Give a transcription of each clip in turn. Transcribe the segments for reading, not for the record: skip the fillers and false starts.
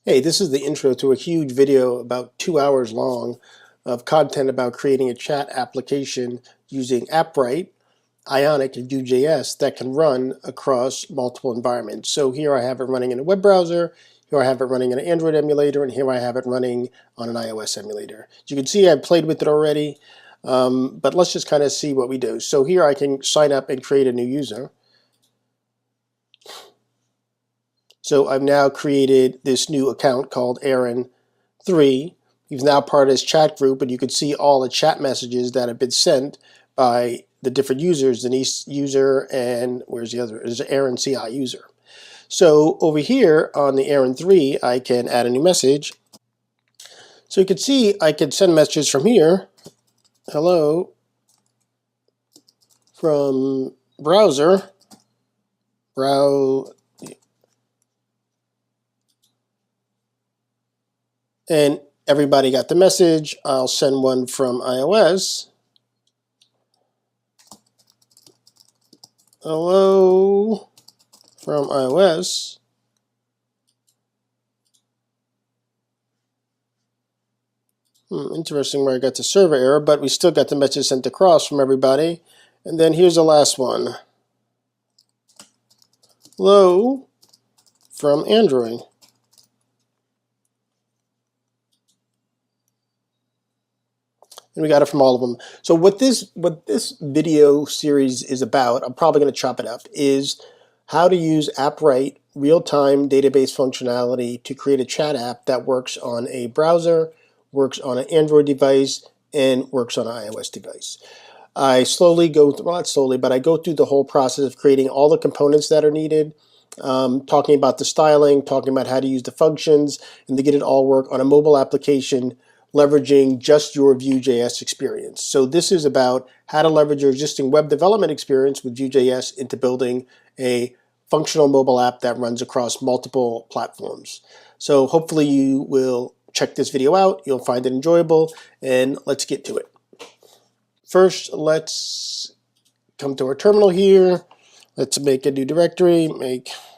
Hey, this is the intro to a huge video about 2 hours long of content about creating a chat application using Appwrite, Ionic, and Vue.js that can run across multiple environments. So here I have it running in a web browser, here I have it running in an Android emulator, and here I have it running on an iOS emulator. As you can see, I've played with it already, but let's just kind of see what we do. So here I can sign up and create a new user. So I've now created this new account called Aaron3. He's now part of this chat group, and you can see all the chat messages that have been sent by the different users, Denise user, and where's the other? There's an Aaron CI user. So over here on the Aaron3, I can add a new message. So you can see I can send messages from here. Hello from browser. And everybody got the message. I'll send one from iOS. Hello from iOS. Interesting where I got the server error, but we still got the message sent across from everybody. And then here's the last one. Hello from Android. And we got it from all of them. So what this video series is about, I'm probably going to chop it up, is how to use Appwrite real-time database functionality to create a chat app that works on a browser, works on an Android device, and works on an iOS device. I slowly go through, well, not slowly, but I go through the whole process of creating all the components that are needed, talking about the styling, talking about how to use the functions, and to get it all work on a mobile application leveraging just your Vue.js experience. So this is about how to leverage your existing web development experience with Vue.js into building a functional mobile app that runs across multiple platforms. So hopefully you will check this video out, you'll find it enjoyable, and let's get to it. First, let's come to our terminal here. Let's make a new directory, we'll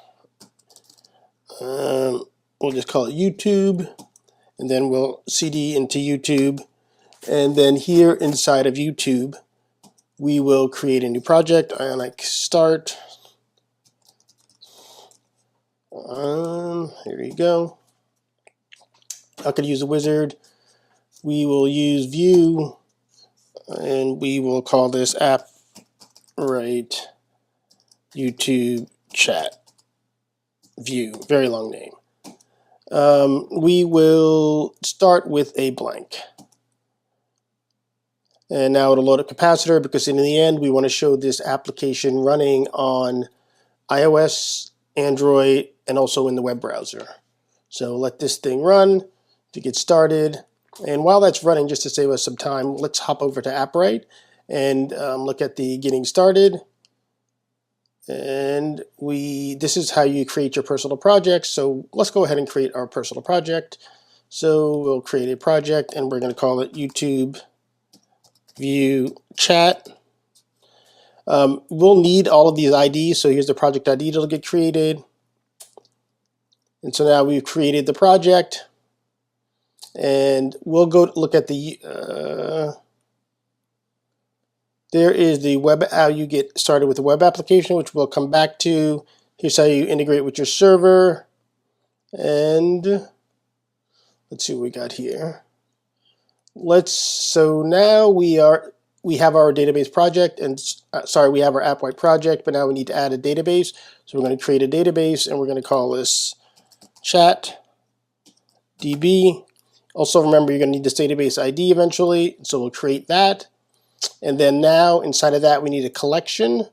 just call it YouTube. And then we'll cd into YouTube. And then here inside of YouTube, we will create a new project, Ionic Start. Here you go. I could use a wizard. We will use Vue, and we will call this Appwrite YouTube Chat Vue. Very long name. We will start with a blank. And now it'll load a capacitor because in the end we want to show this application running on iOS, Android, and also in the web browser. So let this thing run to get started. And while that's running, just to save us some time, let's hop over to Appwrite and look at the getting started. And this is how you create your personal project. So let's go ahead and create our personal project. So we'll create a project and we're going to call it YouTube Vue Chat. We'll need all of these IDs. So here's the project ID that'll get created. And so now we've created the project. And we'll go look at the there is the web, how you get started with the web application, which we'll come back to. Here's how you integrate with your server. And let's see what we got here. So now we have our database project, and we have our Appwrite project, but now we need to add a database. So we're going to create a database, and we're going to call this chat DB. Also remember, you're going to need this database ID eventually, so we'll create that. And then now inside of that we need a collection.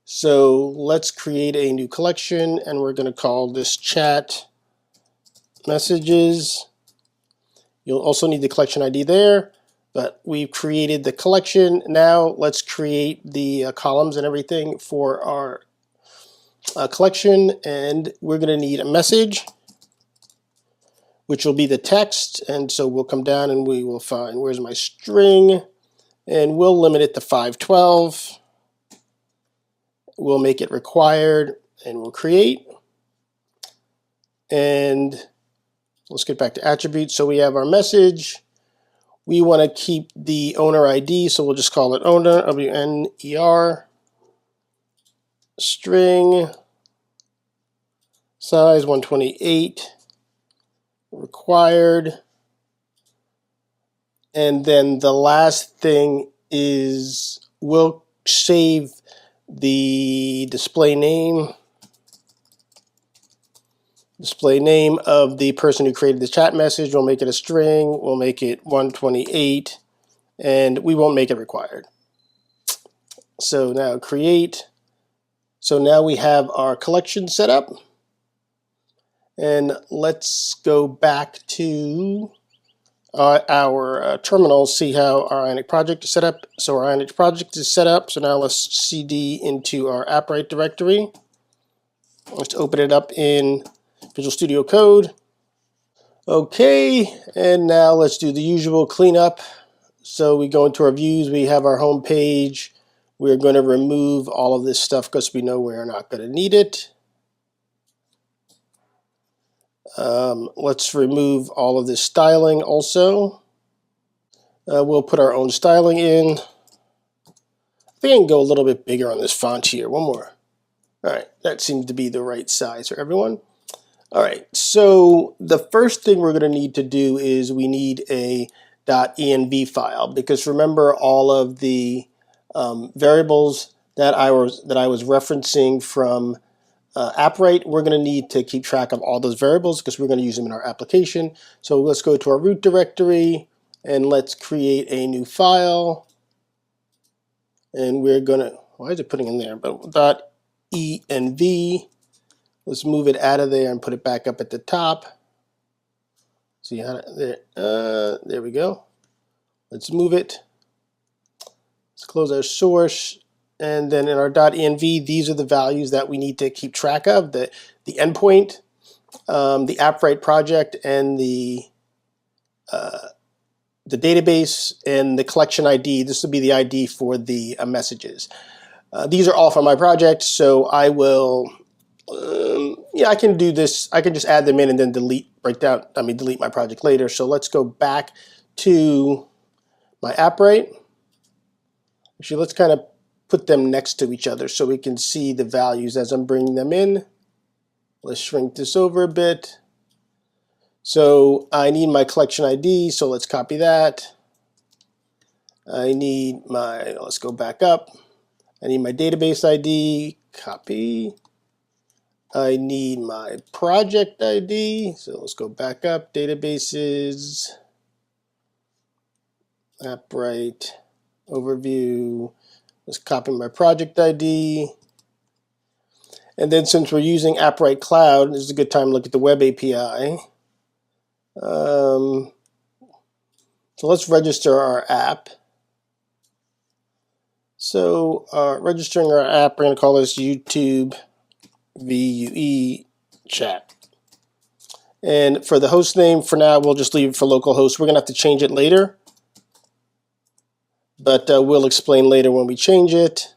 So let's create a new collection and we're going to call this chat messages. You'll also need the collection ID there, but we've created the collection. Now let's create the columns and everything for our collection, and we're going to need a message, which will be the text. And so we'll come down and we will find, where's my string? And we'll limit it to 512. We'll make it required and we'll create. And Let's get back to attributes. So we have our message. We want to keep the owner ID, so we'll just call it owner, WNER, string, size 128, required. And then the last thing is we'll save the display name of the person who created the chat message. We'll make it a string, we'll make it 128, and we won't make it required. So now create. So now we have our collection set up. And let's go back to our terminal, see how our Ionic project is set up. So our Ionic project is set up. So now let's cd into our Appwrite directory. Let's open it up in Visual Studio Code. Okay, and now let's do the usual cleanup. So we go into our views, we have our home page. We're going to remove all of this stuff because we know we're not going to need it. Let's remove all of this styling also. We'll put our own styling in. I think I can go a little bit bigger on this font here. One more. All right, that seems to be the right size for everyone. All right, so the first thing we're going to need to do is we need a .env file, because remember all of the variables that I was referencing from Appwrite, we're going to need to keep track of all those variables because we're going to use them in our application. So let's go to our root directory and let's create a new file. And we're going to, why is it putting in there? But .env, let's move it out of there and put it back up at the top. See how there we go. Let's move it. Let's close our source. And then in our .env, these are the values that we need to keep track of: the endpoint, the Appwrite project, and the database, and the collection ID. This will be the ID for the messages. These are all from my project, so I will. Yeah, I can do this. I can just add them in and then delete my project later. So let's go back to my Appwrite. Actually, let's kind of put them next to each other so we can see the values as I'm bringing them in. Let's shrink this over a bit. So I need my collection ID, so let's copy that. I need my, let's go back up. I need my database ID, copy. I need my project ID, so let's go back up, databases, Appwrite, overview. Let's copy my project ID. And then since we're using Appwrite Cloud, this is a good time to look at the web API. So let's register our app. So registering our app, we're going to call this YouTube VUE chat. And for the host name, for now, we'll just leave it for localhost. We're going to have to change it later. But we'll explain later when we change it.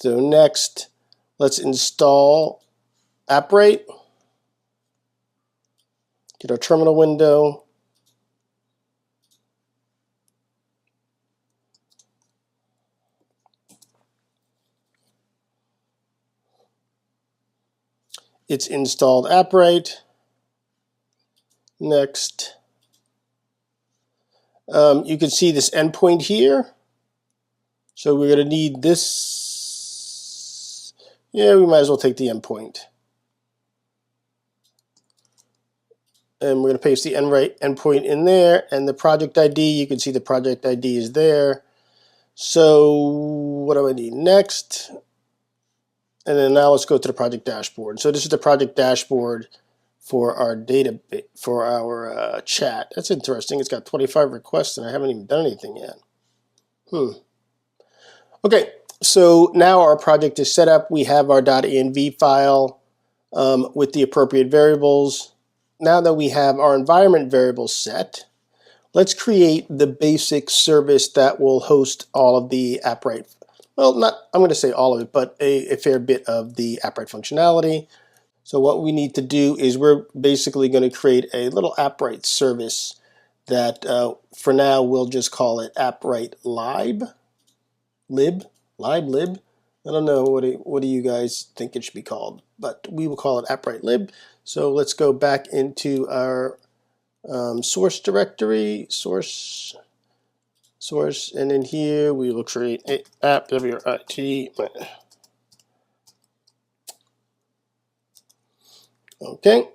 So next, let's install Appwrite. Get our terminal window. It's installed Appwrite. Next. You can see this endpoint here. So we're going to need this. Yeah, we might as well take the endpoint. And we're going to paste the endpoint in there. And the project ID, you can see the project ID is there. So what do I need next? And then now let's go to the project dashboard. So this is the project dashboard for our database, for our chat. That's interesting. It's got 25 requests and I haven't even done anything yet. Okay, so now our project is set up. We have our .env file with the appropriate variables. Now that we have our environment variables set, let's create the basic service that will host all of the Appwrite. Well, not, I'm going to say all of it, but a fair bit of the Appwrite functionality. So what we need to do is we're basically going to create a little Appwrite service that for now we'll just call it Appwrite lib. I don't know, what do you guys think it should be called, but we will call it Appwrite lib. So let's go back into our source directory, source, and in here we will create a Appwrite. Okay.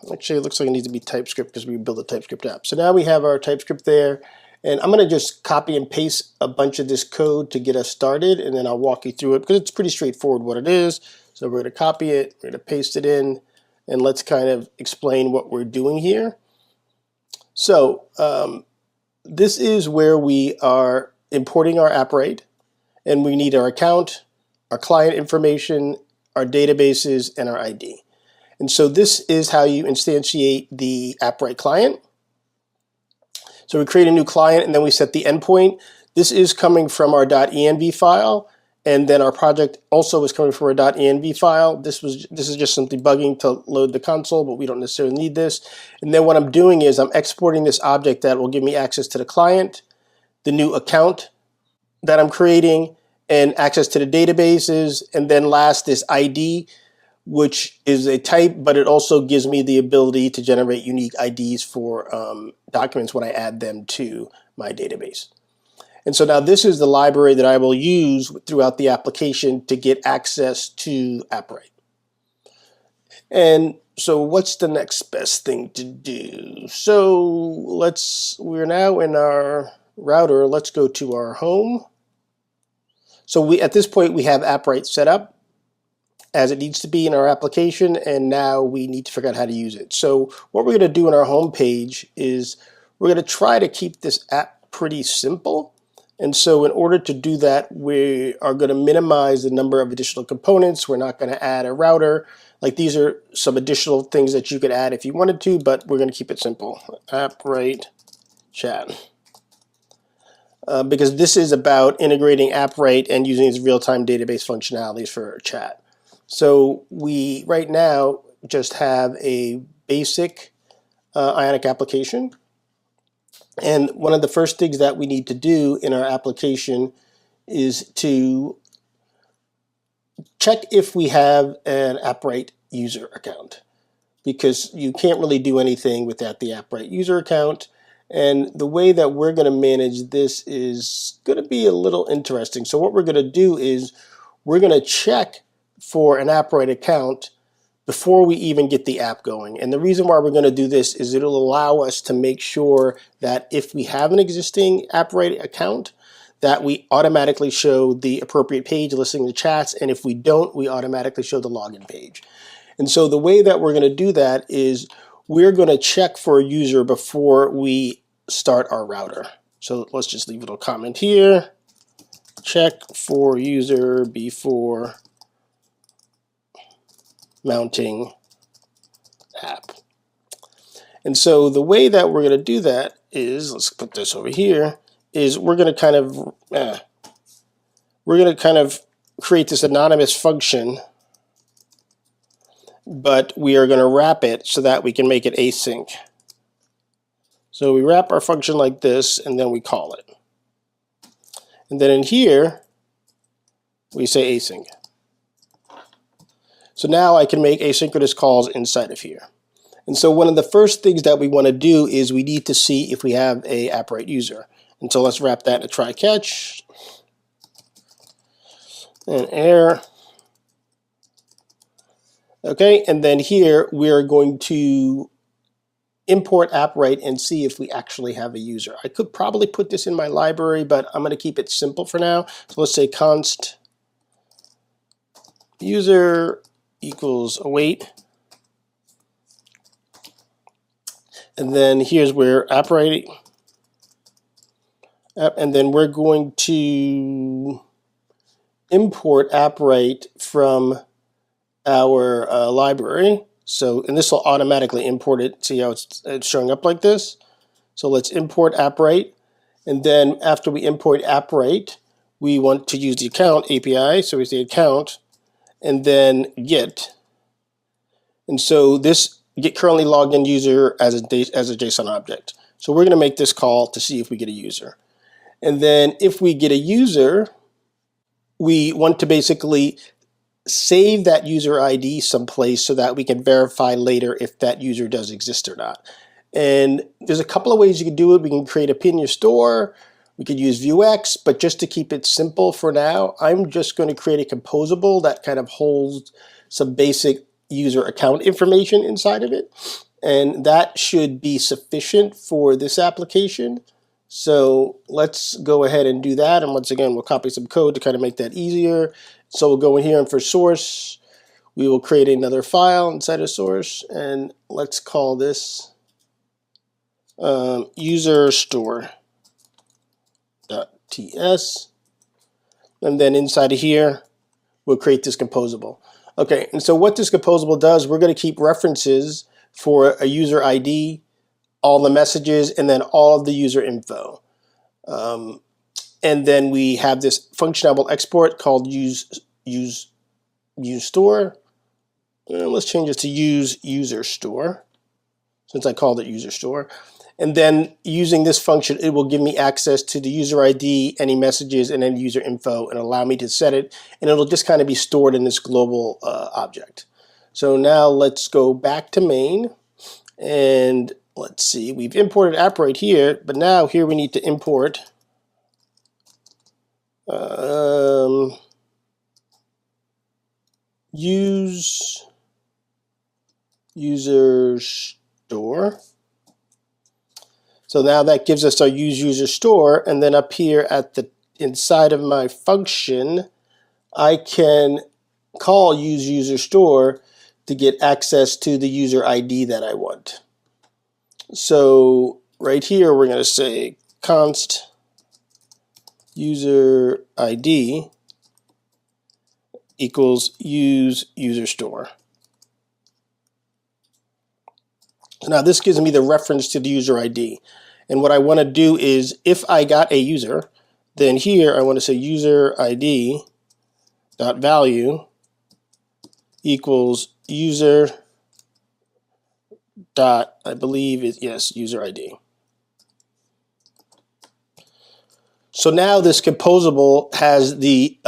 Actually, it looks like it needs to be TypeScript because we built a TypeScript app. So now we have our TypeScript there, and I'm going to just copy and paste a bunch of this code to get us started, and then I'll walk you through it because it's pretty straightforward what it is. So we're going to copy it, we're going to paste it in, and let's kind of explain what we're doing here. So this is where we are importing our Appwrite, and we need our account, our client information, our databases, and our ID. And so this is how you instantiate the Appwrite client. So we create a new client and then we set the endpoint. This is coming from our .env file, and then our project also is coming from our .env file. This is just some debugging to load the console, but we don't necessarily need this. And then what I'm doing is I'm exporting this object that will give me access to the client, the new account that I'm creating, and access to the databases, and then last this ID, which is a type, but it also gives me the ability to generate unique IDs for documents when I add them to my database. And so now this is the library that I will use throughout the application to get access to Appwrite. And so what's the next best thing to do? So we're now in our router. Let's go to our home. So at this point we have Appwrite set up as it needs to be in our application, and now we need to figure out how to use it. So what we're going to do on our home page is we're going to try to keep this app pretty simple. And so in order to do that, we are going to minimize the number of additional components. We're not going to add a router. Like, these are some additional things that you could add if you wanted to, but we're going to keep it simple. Appwrite chat. Because this is about integrating Appwrite and using its real-time database functionalities for chat. So we right now just have a basic Ionic application. And one of the first things that we need to do in our application is to check if we have an Appwrite user account, because you can't really do anything without the Appwrite user account. And the way that we're going to manage this is going to be a little interesting. So what we're going to do is we're going to check for an Appwrite account before we even get the app going. And the reason why we're going to do this is it'll allow us to make sure that if we have an existing Appwrite account, that we automatically show the appropriate page listing the chats, and if we don't, we automatically show the login page. And so the way that we're going to do that is we're going to check for a user before we start our router. So let's just leave a little comment here. Check for user before mounting app. And so the way that we're going to do that is, let's put this over here, is we're going to kind of create this anonymous function, but we are going to wrap it so that we can make it async. So we wrap our function like this, and then we call it. And then in here, we say async. So now I can make asynchronous calls inside of here. And so one of the first things that we want to do is we need to see if we have a Appwrite user. And so let's wrap that in a try catch. And error. Okay, and then here we are going to import Appwrite and see if we actually have a user. I could probably put this in my library, but I'm going to keep it simple for now. So let's say const user equals await. And then here's where Appwrite, and then we're going to import Appwrite from our library. So, and this will automatically import it. See how it's showing up like this? So let's import Appwrite. And then after we import Appwrite, we want to use the account API. So we say account, and then get And so this get currently logged in user as a JSON object. So we're going to make this call to see if we get a user. And then if we get a user, we want to basically save that user ID someplace so that we can verify later if that user does exist or not. And there's a couple of ways you can do it. We can create a pin in your store. We could use Vuex, but just to keep it simple for now, I'm just going to create a composable that kind of holds some basic user account information inside of it. And that should be sufficient for this application. So let's go ahead and do that. And once again, we'll copy some code to kind of make that easier. So we'll go in here and for source, we will create another file inside of source. And let's call this userStore.ts. And then inside of here, we'll create this composable. Okay, and so what this composable does, we're going to keep references for a user ID, all the messages, and then all of the user info. And then we have this function I will export called useStore. Let's change it to userStore, since I called it userStore. And then using this function, it will give me access to the user ID, any messages, and then user info, and allow me to set it. And it'll just kind of be stored in this global object. So now let's go back to main. And let's see, we've imported Appwrite here, but now here we need to import userStore. So now that gives us our userStore, and then up here at the inside of my function, I can call userStore to get access to the user ID that I want. So right here, we're going to say const user ID equals userStore. Now this gives me the reference to the user ID. And what I want to do is, if I got a user, then here I want to say user ID dot value equals user dot, I believe it, yes, user ID. So now this composable has the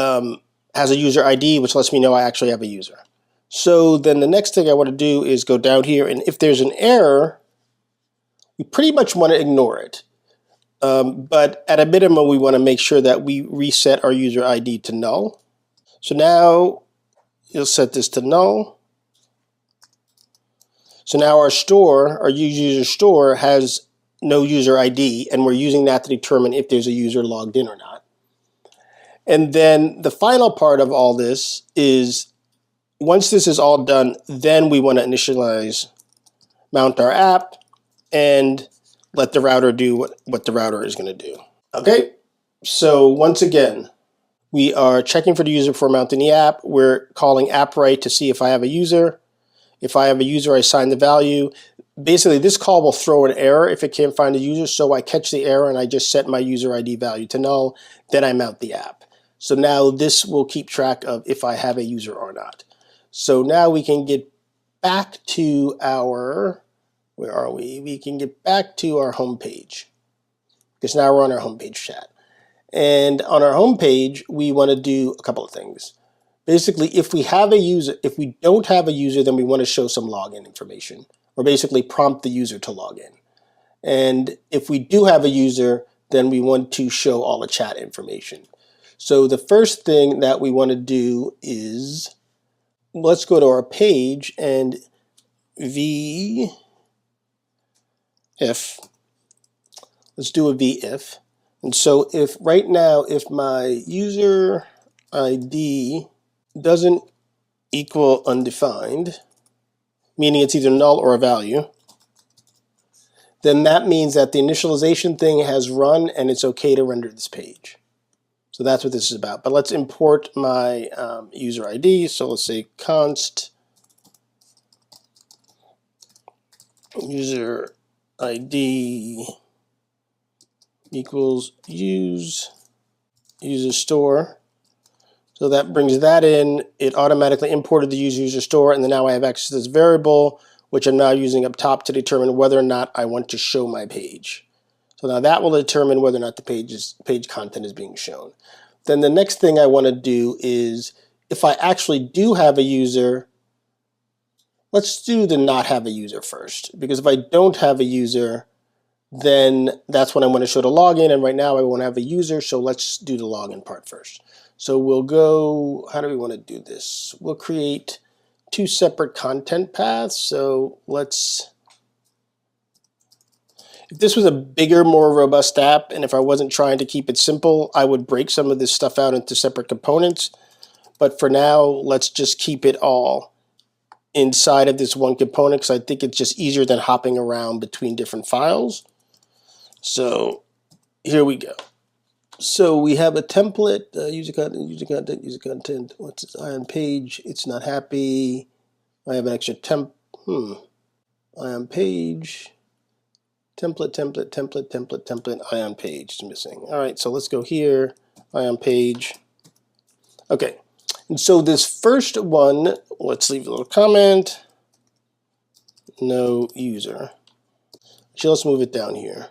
has a user ID, which lets me know I actually have a user. So then the next thing I want to do is go down here, and if there's an error, we pretty much want to ignore it. But at a minimum, we want to make sure that we reset our user ID to null. So now you'll set this to null. So now our store, our user store, has no user ID, and we're using that to determine if there's a user logged in or not. And then the final part of all this is, once this is all done, then we want to initialize, mount our app, and let the router do what the router is going to do. Okay, so once again, we are checking for the user before mounting the app. We're calling Appwrite to see if I have a user. If I have a user, I assign the value. Basically, this call will throw an error if it can't find a user, so I catch the error and I just set my user ID value to null, then I mount the app. So now this will keep track of if I have a user or not. So now we can get back to our, where are we? We can get back to our home page, because now we're on our home page chat. And on our home page, we want to do a couple of things. Basically, if we have a user, if we don't have a user, then we want to show some login information, or basically prompt the user to log in. And if we do have a user, then we want to show all the chat information. So the first thing that we want to do is, let's go to our page and VIF. Let's do a VIF. And so if right now, if my user ID doesn't equal undefined, meaning it's either null or a value, then that means that the initialization thing has run and it's okay to render this page. So that's what this is about. But let's import my user ID. So let's say const user ID equals userStore So that brings that in. It automatically imported the user store, and then now I have access to this variable, which I'm now using up top to determine whether or not I want to show my page. So now that will determine whether or not the page content is being shown. Then the next thing I want to do is, if I actually do have a user, let's do the not have a user first, because if I don't have a user, then that's when I want to show the login, and right now I won't have a user, so let's do the login part first. So we'll go, how do we want to do this? We'll create two separate content paths. So let's, if this was a bigger, more robust app, and if I wasn't trying to keep it simple, I would break some of this stuff out into separate components. But for now, let's just keep it all inside of this one component, because I think it's just easier than hopping around between different files. So here we go. So we have a template, user content, what's this, Ion page, it's not happy. I have an extra Ion page, template, Ion page is missing. All right, so let's go here, Ion page. Okay, and so this first one, let's leave a little comment, no user. So let's move it down here.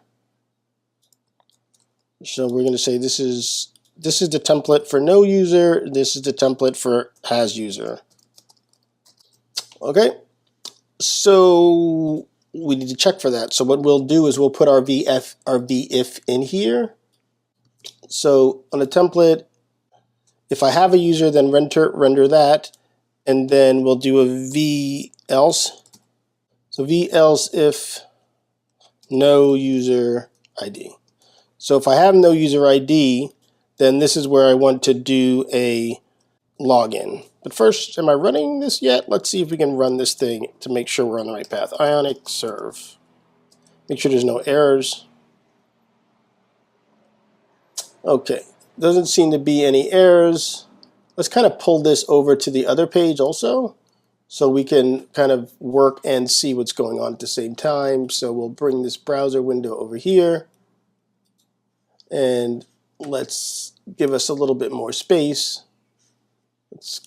So we're going to say this is the template for no user, this is the template for has user. Okay, so we need to check for that. So what we'll do is we'll put our VIF in here. So on the template, if I have a user, then render that, and then we'll do a V else. So V else if no user ID. So if I have no user ID, then this is where I want to do a login. But first, am I running this yet? Let's see if we can run this thing to make sure we're on the right path. Ionic serve. Make sure there's no errors. Okay, doesn't seem to be any errors. Let's kind of pull this over to the other page also, so we can kind of work and see what's going on at the same time. So we'll bring this browser window over here. And let's give us a little bit more space. Let's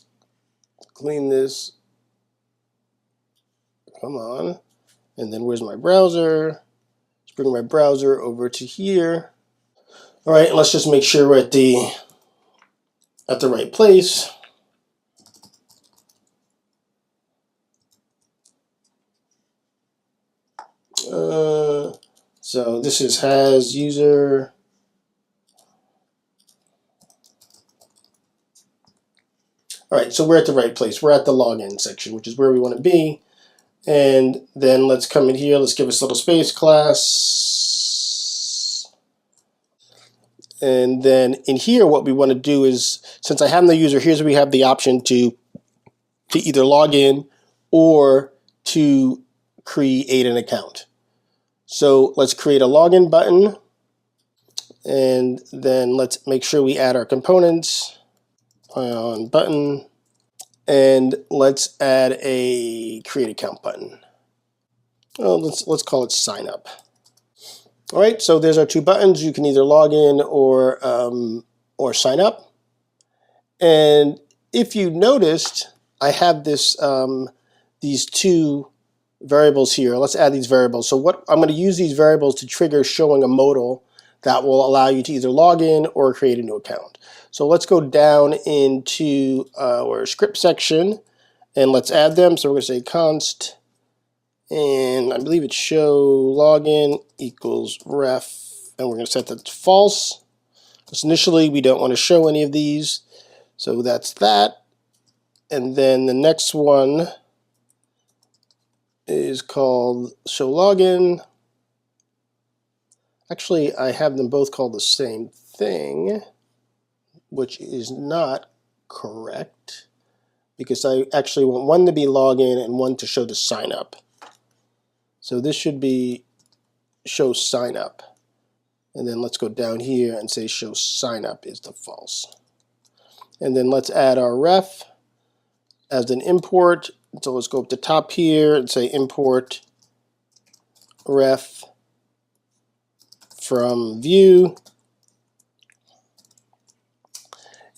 clean this. Come on. And then where's my browser? Let's bring my browser over to here. All right, let's just make sure we're at the right place. So this is has user. All right, so we're at the right place. We're at the login section, which is where we want to be. And then let's come in here. Let's give us a little space, class. And then in here, what we want to do is, since I have no user, here's where we have the option to either log in or to create an account. So let's create a login button. And then let's make sure we add our components. On button, and let's add a create account button. Oh, let's call it sign up. All right, so there's our two buttons. You can either log in or sign up. And if you noticed, I have this these two variables here. Let's add these variables. So what I'm going to use these variables to trigger showing a modal that will allow you to either log in or create a new account. So let's go down into our script section and let's add them. So we're going to say const, and I believe it's show login equals ref, and we're going to set that to false. Because initially we don't want to show any of these. So that's that. And then the next one is called show login. Actually, I have them both called the same thing, which is not correct, because I actually want one to be login and one to show the sign up. So this should be show sign up. And then let's go down here and say show sign up is the false. And then let's add our ref as an import. So let's go up the top here and say import ref from Vue.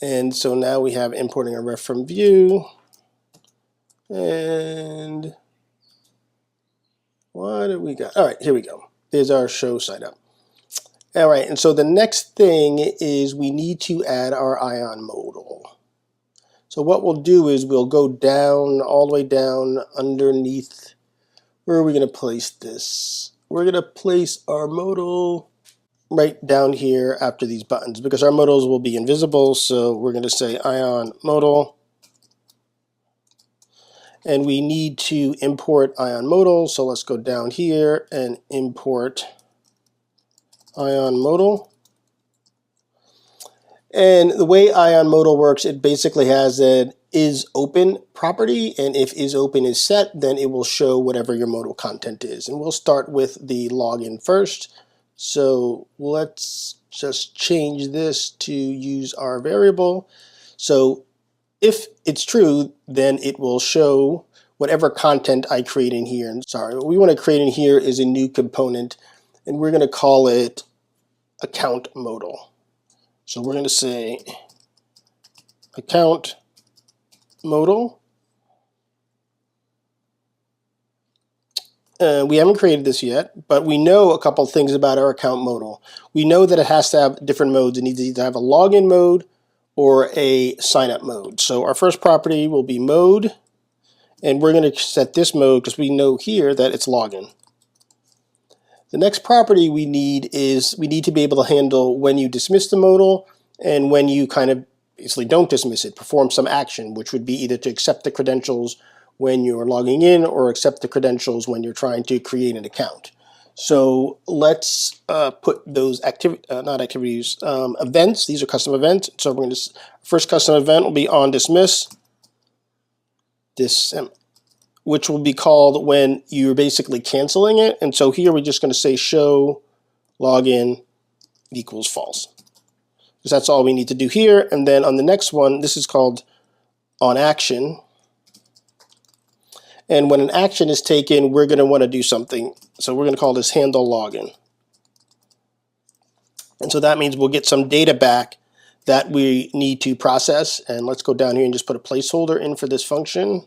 And so now we have importing a ref from Vue. And what do we got? All right, here we go. There's our show signup. All right, and so the next thing is we need to add our Ion modal. So what we'll do is we'll go down, all the way down underneath. Where are we going to place this? We're going to place our modal right down here after these buttons because our modals will be invisible. So we're going to say Ion modal. And we need to import Ion modal. So let's go down here and import Ion modal. And the way Ion modal works, it basically has an isOpen property, and if isOpen is set, then it will show whatever your modal content is. And we'll start with the login first. So let's just change this to use our variable. So if it's true, then it will show whatever content I create in here. And sorry, what we want to create in here is a new component, and we're going to call it AccountModal. So we're going to say AccountModal. We haven't created this yet, but we know a couple things about our AccountModal. We know that it has to have different modes. It needs to either have a login mode or a sign-up mode. So our first property will be mode, and we're going to set this mode because we know here that it's login. The next property we need is we need to be able to handle when you dismiss the modal and when you kind of basically don't dismiss it, perform some action, which would be either to accept the credentials when you're logging in or accept the credentials when you're trying to create an account. So let's put those events. These are custom events. So we're going to first custom event will be on dismiss, which will be called when you're basically canceling it. And so here we're just going to say show login equals false, because that's all we need to do here. And then on the next one, this is called on action. And when an action is taken, we're going to want to do something. So we're going to call this HandleLogin. And so that means we'll get some data back that we need to process. And let's go down here and just put a placeholder in for this function.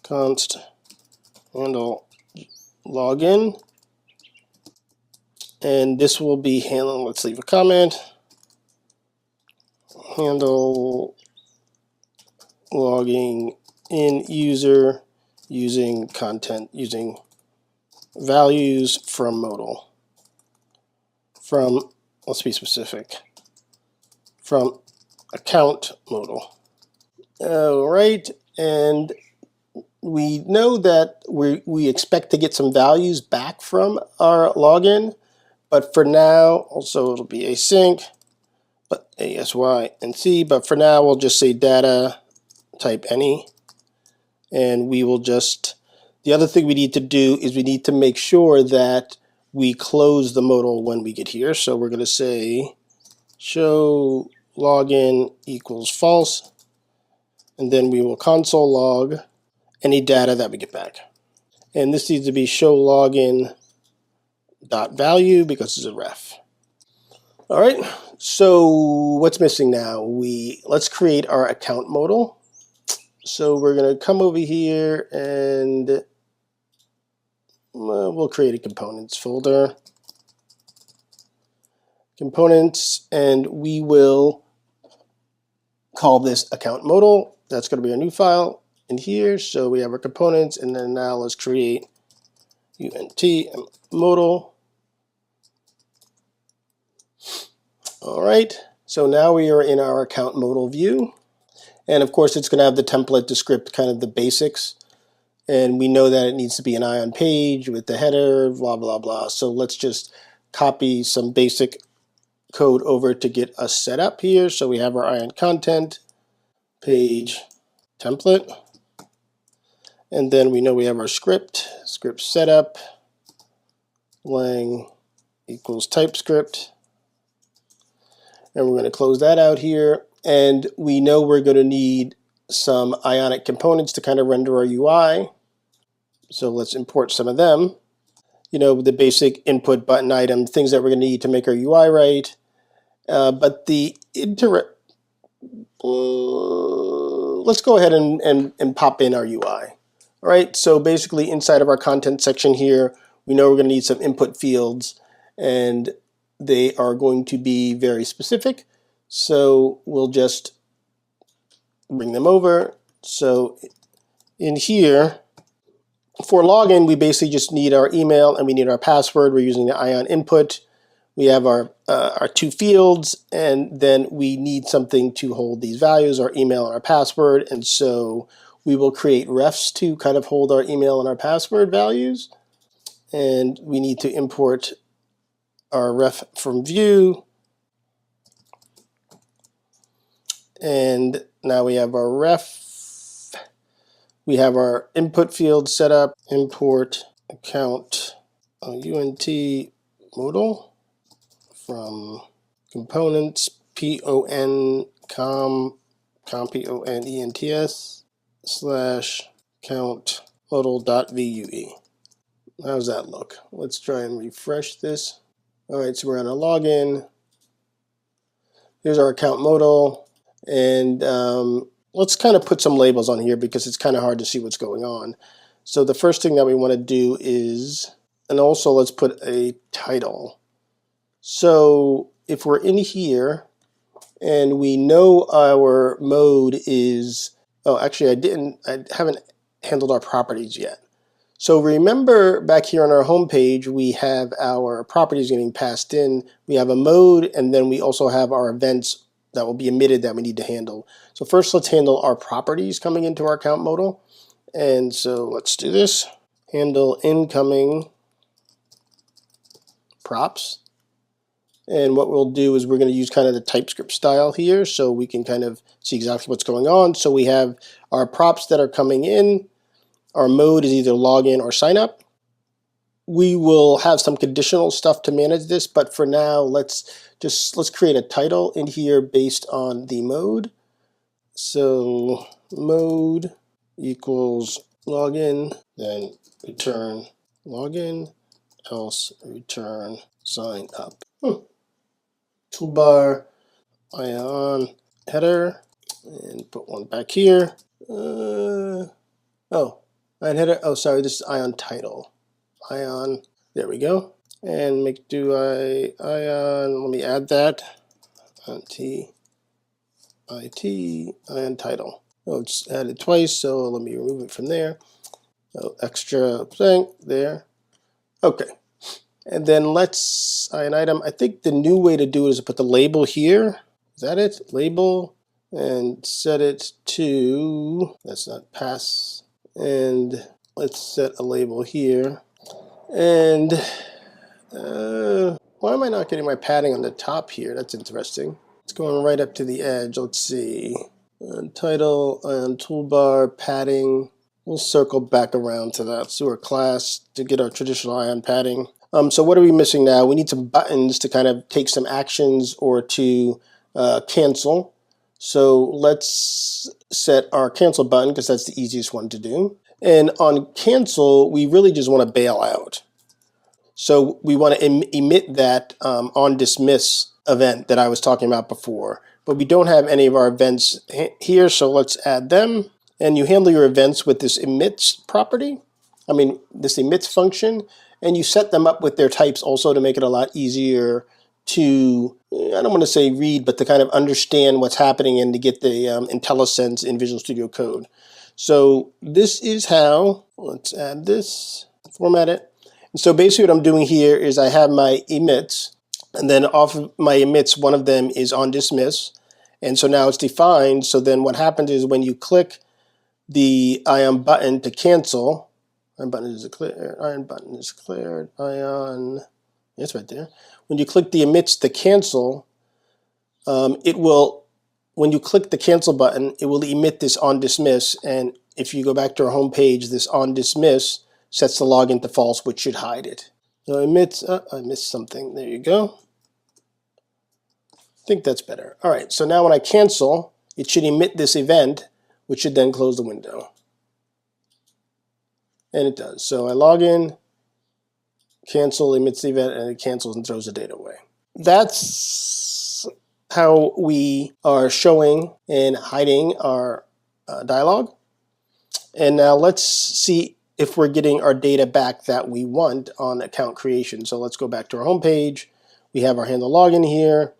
Const HandleLogin. And this will be handle, let's leave a comment. Handle logging in user using content, using values from modal. From, let's be specific, from AccountModal. All right, and we know that we expect to get some values back from our login, but for now, also it'll be async, but ASY and C, but for now we'll just say data type any, and we will just, the other thing we need to do is we need to make sure that we close the modal when we get here. So we're going to say show login equals false, and then we will console log any data that we get back. And this needs to be show login dot value because it's a ref. All right, so what's missing now? Let's create our account modal. So we're going to come over here and we'll create a components folder. Components, and we will call this account modal. That's going to be our new file in here. So we have our components, and then now let's create unt modal. All right, so now we are in our account modal view. And of course, it's going to have the template to script kind of the basics. And we know that it needs to be an Ion page with the header, blah, blah, blah. So let's just copy some basic code over to get us set up here. So we have our Ion content, page, template. And then we know we have our script setup, lang equals TypeScript. And we're going to close that out here. And we know we're going to need some Ionic components to kind of render our UI. So let's import some of them. You know, the basic input button item, things that we're going to need to make our UI right. But the let's go ahead and pop in our UI. All right, so basically inside of our content section here, we know we're going to need some input fields, and they are going to be very specific. So we'll just bring them over. So in here, for login, we basically just need our email and we need our password. We're using the Ion input. We have our two fields, and then we need something to hold these values, our email and our password. And so we will create refs to kind of hold our email and our password values. And we need to import our ref from Vue. And now we have our ref. We have our input field set up, import account Modal from components components / AccountModal.vue. How's that look? Let's try and refresh this. All right, so we're on a login. Here's our account modal, and let's kind of put some labels on here because it's kind of hard to see what's going on. So the first thing that we want to do is, and also let's put a title. So if we're in here and we know our mode is, oh, actually I haven't handled our properties yet. So remember back here on our home page, we have our properties getting passed in. We have a mode, and then we also have our events that will be emitted that we need to handle. So first let's handle our properties coming into our account modal. And so let's do this. Handle incoming props. And what we'll do is we're going to use kind of the TypeScript style here so we can kind of see exactly what's going on. So we have our props that are coming in. Our mode is either login or sign up. We will have some conditional stuff to manage this, but for now, let's create a title in here based on the mode. So mode equals login, then return login, else return sign up. Toolbar, Ion header, and put one back here. Ion header. Oh, sorry, this is Ion title. Ion. There we go. And Ion. Let me add that. Ion title. Oh, it's added twice, so let me remove it from there. Oh, extra thing there. Okay. And then let's Ion item. I think the new way to do it is to put the label here. Is that it? Label, and set it to, that's not pass. And let's set a label here. And why am I not getting my padding on the top here? That's interesting. It's going right up to the edge. Let's see. Title, toolbar, padding. We'll circle back around to that sewer class to get our traditional Ion padding. So what are we missing now? We need some buttons to kind of take some actions or to cancel. So let's set our cancel button because that's the easiest one to do. And on cancel, we really just want to bail out. So we want to emit that on dismiss event that I was talking about before. But we don't have any of our events here, so let's add them. And you handle your events with this emits property. This emits function. And you set them up with their types also to make it a lot easier to, I don't want to say read, but to kind of understand what's happening and to get the IntelliSense in Visual Studio Code. So this is how, let's add this, format it. And so basically what I'm doing here is I have my emits, and then off of my emits, one of them is on dismiss. And so now it's defined. So then what happens is when you click the Ion button to cancel, Ion button is cleared, Ion button is cleared, Ion, it's right there. When you click the emits to cancel, when you click the cancel button, it will emit this on dismiss. And if you go back to our home page, this on dismiss sets the login to false, which should hide it. So emits, I missed something. There you go. I think that's better. All right, so now when I cancel, it should emit this event, which should then close the window. And it does. So I log in, cancel, emits the event, and it cancels and throws the data away. That's how we are showing and hiding our dialog. And now let's see if we're getting our data back that we want on account creation. So let's go back to our home page. We have our HandleLogin here,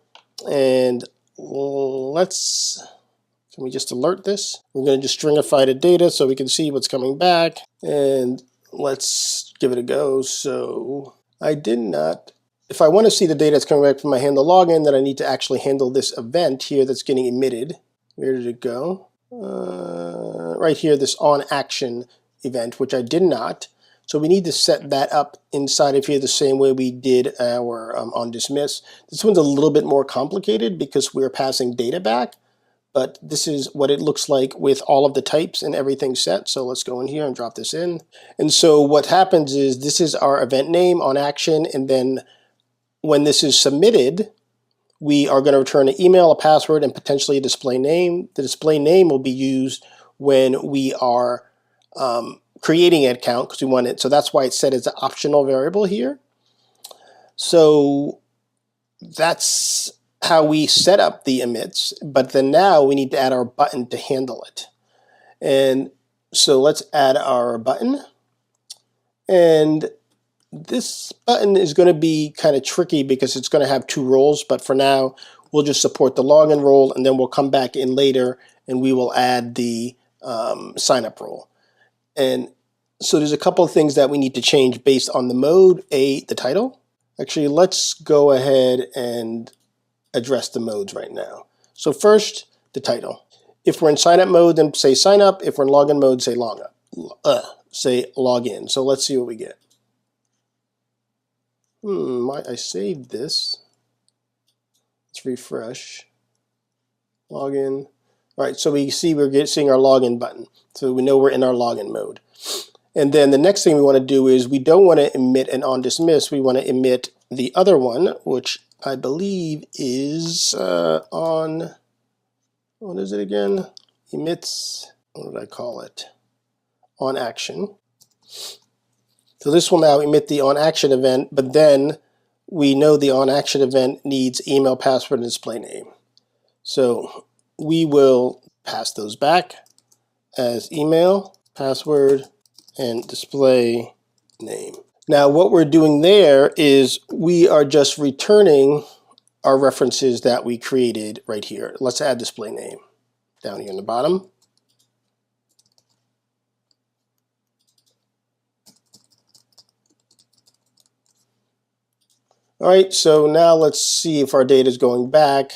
and can we just alert this? We're going to just stringify the data so we can see what's coming back, and let's give it a go. So I did not, if I want to see the data that's coming back from my HandleLogin, then I need to actually handle this event here that's getting emitted. Where did it go? Right here, this on action event, which I did not. So we need to set that up inside of here the same way we did our on dismiss. This one's a little bit more complicated because we're passing data back, but this is what it looks like with all of the types and everything set. So let's go in here and drop this in. And so what happens is this is our event name on action, and then when this is submitted, we are going to return an email, a password, and potentially a display name. The display name will be used when we are creating an account because we want it. So that's why it's set as an optional variable here. So that's how we set up the emits. But then now we need to add our button to handle it. And so let's add our button. And this button is going to be kind of tricky because it's going to have two roles, but for now we'll just support the login role, and then we'll come back in later and we will add the sign up role. And so there's a couple of things that we need to change based on the mode. The title. Actually, let's go ahead and address the modes right now. So first, the title. If we're in sign up mode, then say sign up. If we're in login mode, say log up. Say login. So let's see what we get. I saved this. Let's refresh. Login. All right, so we see we're seeing our login button. So we know we're in our login mode. And then the next thing we want to do is we don't want to emit an on dismiss. We want to emit the other one, which I believe is on, what is it again? Emits, what did I call it? On action. So this will now emit the on action event, but then we know the on action event needs email, password, and display name. So we will pass those back as email, password, and display name. Now what we're doing there is we are just returning our references that we created right here. Let's add display name down here in the bottom. All right, so now let's see if our data is going back.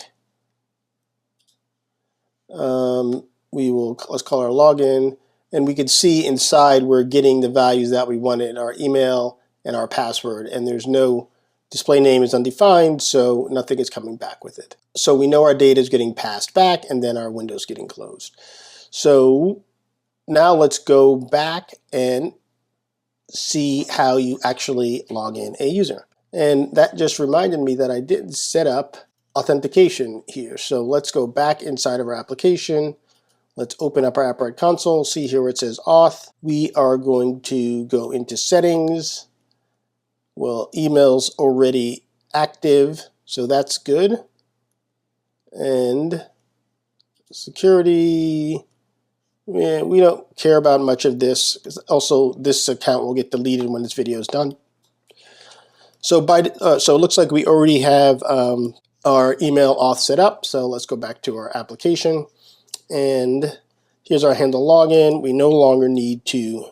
Let's call our login, and we can see inside we're getting the values that we wanted, our email and our password, and there's no display name is undefined, so nothing is coming back with it. So we know our data is getting passed back, and then our window's getting closed. So now let's go back and see how you actually log in a user. And that just reminded me that I didn't set up authentication here. So let's go back inside of our application. Let's open up our Appwrite console, see here where it says auth. We are going to go into settings. Well, email's already active, so that's good. And security, yeah, we don't care about much of this, because also this account will get deleted when this video is done. So so it looks like we already have our email auth set up. So let's go back to our application, and here's our HandleLogin. We no longer need to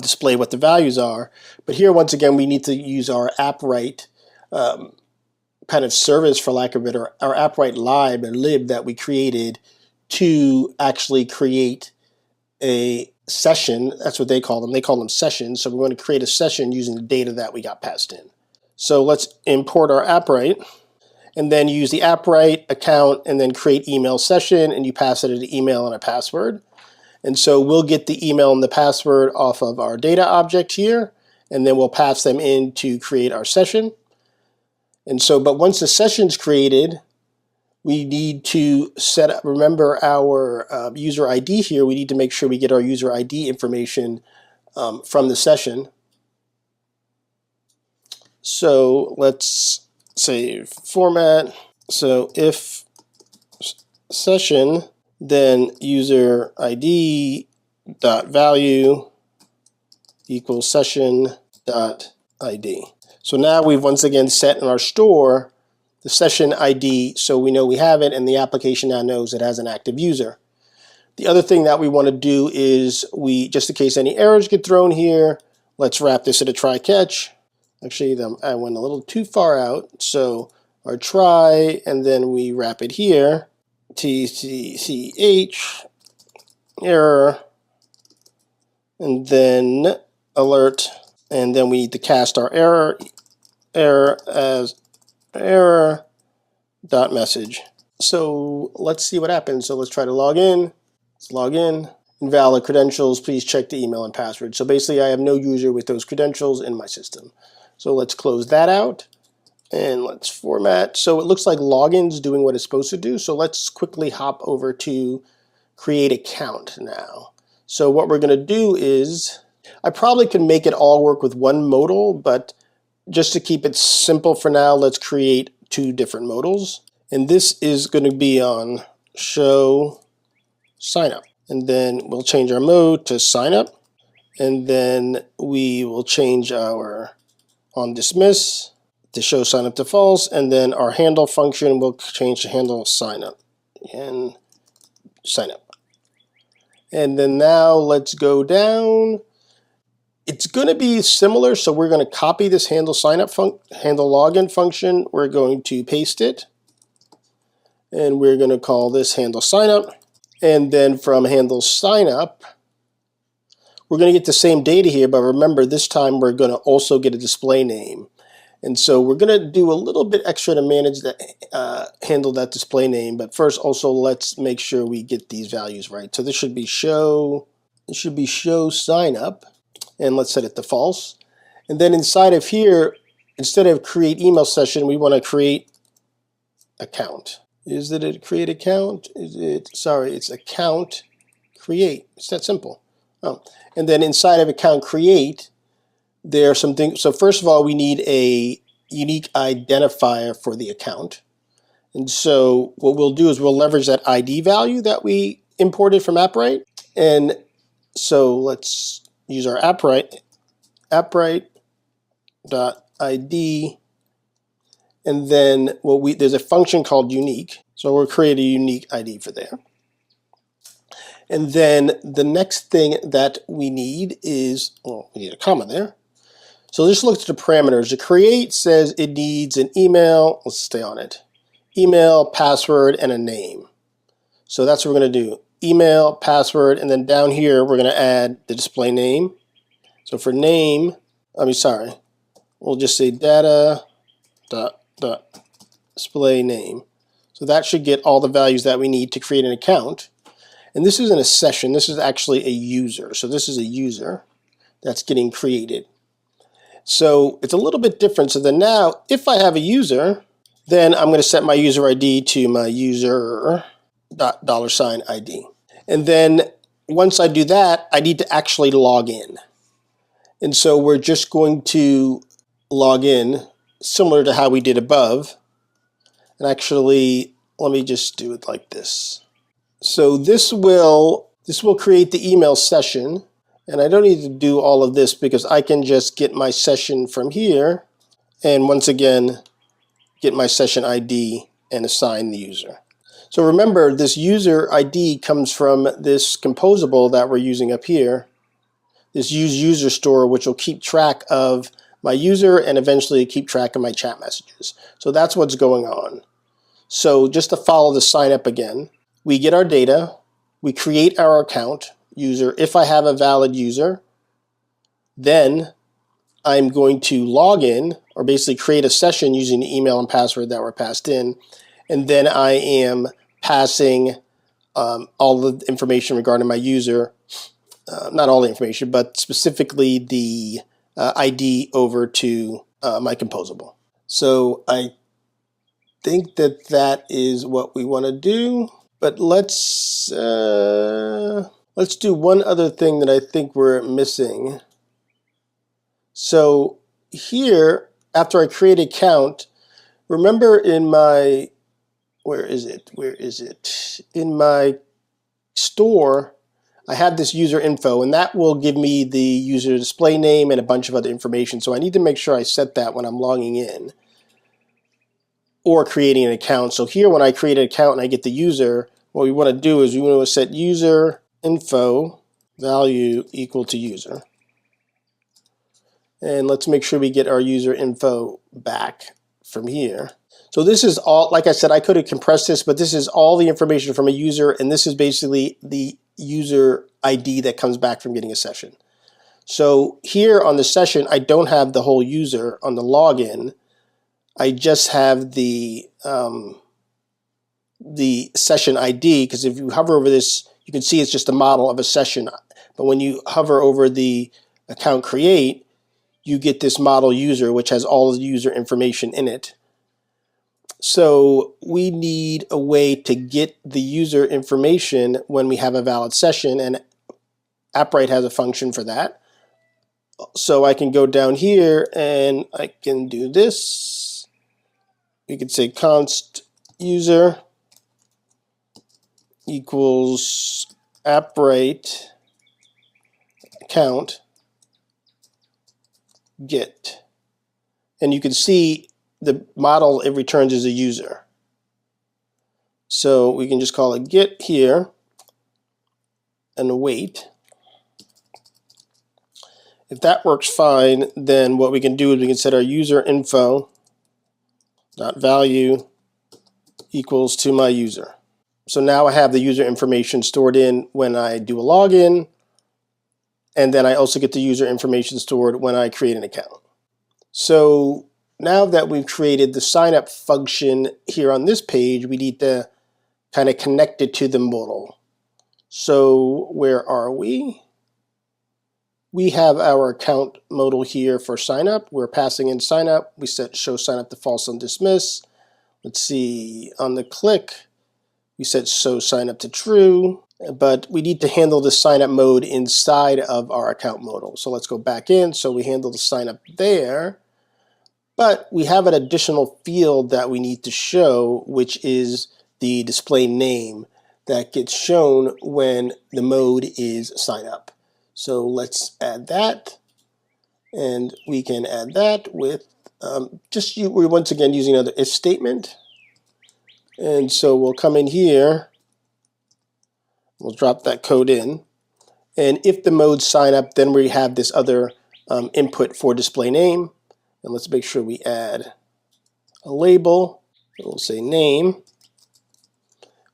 display what the values are, but here once again we need to use our Appwrite kind of service, for lack of it, or our Appwrite lib that we created to actually create a session. That's what they call them. They call them sessions. So we're going to create a session using the data that we got passed in. So let's import our Appwrite, and then use the Appwrite account, and then create email session, and you pass it an email and a password. And so we'll get the email and the password off of our data object here, and then we'll pass them in to create our session. And so, but once the session's created, we need to set up, remember our user ID here, we need to make sure we get our user ID information from the session. So let's save format. So if session, then user ID dot value equals session dot ID. So now we've once again set in our store the session ID, so we know we have it, and the application now knows it has an active user. The other thing that we want to do is just in case any errors get thrown here, let's wrap this in a try catch. Actually, I went a little too far out, so our try, and then we wrap it here, TCCH, error, and then alert, and then we need to cast our error as error dot message. So let's see what happens. So let's try to log in. Let's log in. Invalid credentials, please check the email and password. So basically I have no user with those credentials in my system. So let's close that out and let's format. So it looks like login's doing what it's supposed to do. So let's quickly hop over to create account now. So what we're going to do is, I probably can make it all work with one modal, but just to keep it simple for now, let's create two different modals. And this is going to be on show sign up. And then we'll change our mode to sign up. And then we will change our on dismiss to show sign up to false. And then our handle function will change to handle sign up and sign up. And then now let's go down. It's going to be similar, so we're going to copy this handle login function. We're going to paste it, and we're going to call this handle sign up. And then from handle sign up, we're going to get the same data here, but remember this time we're going to also get a display name. And so we're going to do a little bit extra to manage that, handle that display name. But first, also let's make sure we get these values right. So this should be show sign up. And let's set it to false. And then inside of here, instead of create email session, we want to create account. Is it a create account? It's account create. It's that simple. Oh. And then inside of account create, there are some things. So first of all, we need a unique identifier for the account. And so what we'll do is we'll leverage that ID value that we imported from Appwrite. And so let's use our Appwrite dot ID, and then there's a function called unique, so we'll create a unique ID for there. And then the next thing that we need is, well, we need a comma there. So just look at the parameters. The create says it needs an email, let's stay on it, email, password, and a name. So that's what we're going to do. Email, password, and then down here we're going to add the display name. So for name, we'll just say data dot display name. So that should get all the values that we need to create an account. And this isn't a session, this is actually a user. So this is a user that's getting created. So it's a little bit different. So then now, if I have a user, then I'm going to set my user ID to my user $ID. And then once I do that, I need to actually log in. And so we're just going to log in similar to how we did above. And actually, let me just do it like this. So this will create the email session. And I don't need to do all of this because I can just get my session from here. And once again, get my session ID and assign the user. So remember, this user ID comes from this composable that we're using up here, this userStore, which will keep track of my user and eventually keep track of my chat messages. So that's what's going on. So just to follow the sign up again, we get our data, we create our account user. If I have a valid user, then I'm going to log in or basically create a session using the email and password that were passed in. And then I am passing all the information regarding my user, not all the information, but specifically the ID over to my composable. So I think that is what we want to do. But let's do one other thing that I think we're missing. So here, after I create an account, remember in my, where is it? In my store, I have this user info, and that will give me the user display name and a bunch of other information. So I need to make sure I set that when I'm logging in or creating an account. So here, when I create an account and I get the user, what we want to do is we want to set user info value equal to user. And let's make sure we get our user info back from here. So this is all, like I said, I could have compressed this, but this is all the information from a user, and this is basically the user ID that comes back from getting a session. So here on the session, I don't have the whole user on the login. I just have the session ID, because if you hover over this, you can see it's just a model of a session. But when you hover over the account create, you get this model user, which has all the user information in it. So we need a way to get the user information when we have a valid session, and Appwrite has a function for that. So I can go down here and I can do this. We could say const user equals Appwrite account get. And you can see the model it returns is a user. So we can just call it get here and wait. If that works fine, then what we can do is we can set our user info dot value equals to my user. So now I have the user information stored in when I do a login, and then I also get the user information stored when I create an account. So now that we've created the sign up function here on this page, we need to kind of connect it to the modal. So where are we? We have our account modal here for sign up. We're passing in sign up. We set show sign up to false on dismiss. Let's see, on the click, we set show sign up to true, but we need to handle the sign up mode inside of our account modal. So let's go back in. So we handle the sign up there, but we have an additional field that we need to show, which is the display name that gets shown when the mode is sign up. So let's add that, and we can add that with we're once again using another if statement. And so we'll come in here, we'll drop that code in, and if the mode sign up, then we have this other input for display name. And let's make sure we add a label. We'll say name.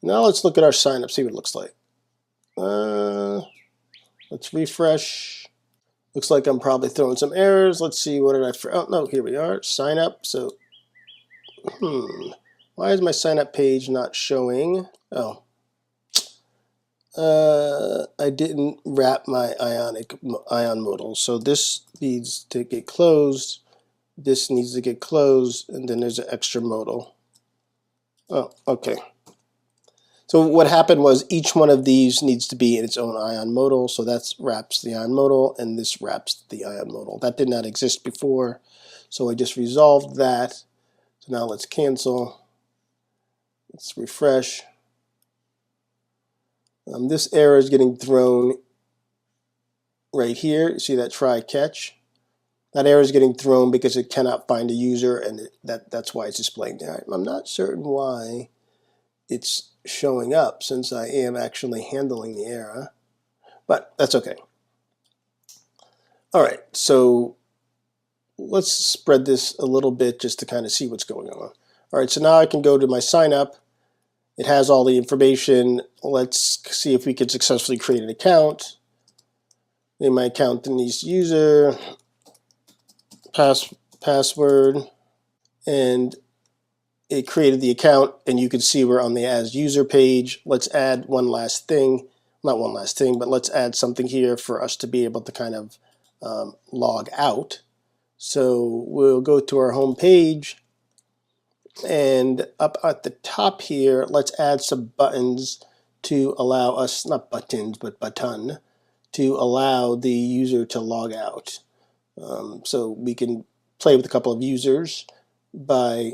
Now let's look at our sign up, see what it looks like. Let's refresh. Looks like I'm probably throwing some errors. Let's see, what did I, oh no, here we are, sign up. So, why is my sign up page not showing? Oh, I didn't wrap my Ion modal. So this needs to get closed. This needs to get closed, and then there's an extra modal. Oh, okay. So what happened was each one of these needs to be in its own Ion modal. So that wraps the Ion modal, and this wraps the Ion modal. That did not exist before, so I just resolved that. So now let's cancel. Let's refresh. This error is getting thrown right here. You see that try catch? That error is getting thrown because it cannot find a user, and that's why it's displaying there. I'm not certain why it's showing up, since I am actually handling the error, but that's okay. All right, so let's spread this a little bit just to kind of see what's going on. All right, so now I can go to my sign up. It has all the information. Let's see if we can successfully create an account. Name my account Denise user, password, and it created the account, and you can see we're on the as user page. Let's add one last thing, not one last thing, but let's add something here for us to be able to kind of log out. So we'll go to our home page, and up at the top here, let's add some buttons to allow us, not buttons, but button, to allow the user to log out. So we can play with a couple of users. by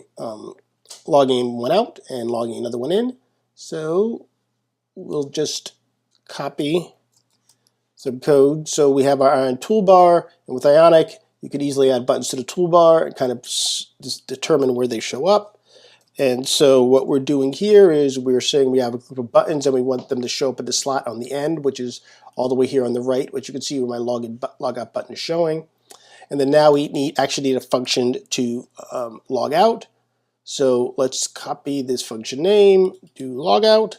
logging one out and logging another one in. So we'll just copy some code. So we have our Ion toolbar, and with Ionic, you could easily add buttons to the toolbar and kind of just determine where they show up. And so what we're doing here is we're saying we have a group of buttons and we want them to show up at the slot on the end, which is all the way here on the right, which you can see where my logout button is showing. And then now we actually need a function to log out. So let's copy this function name, do logout,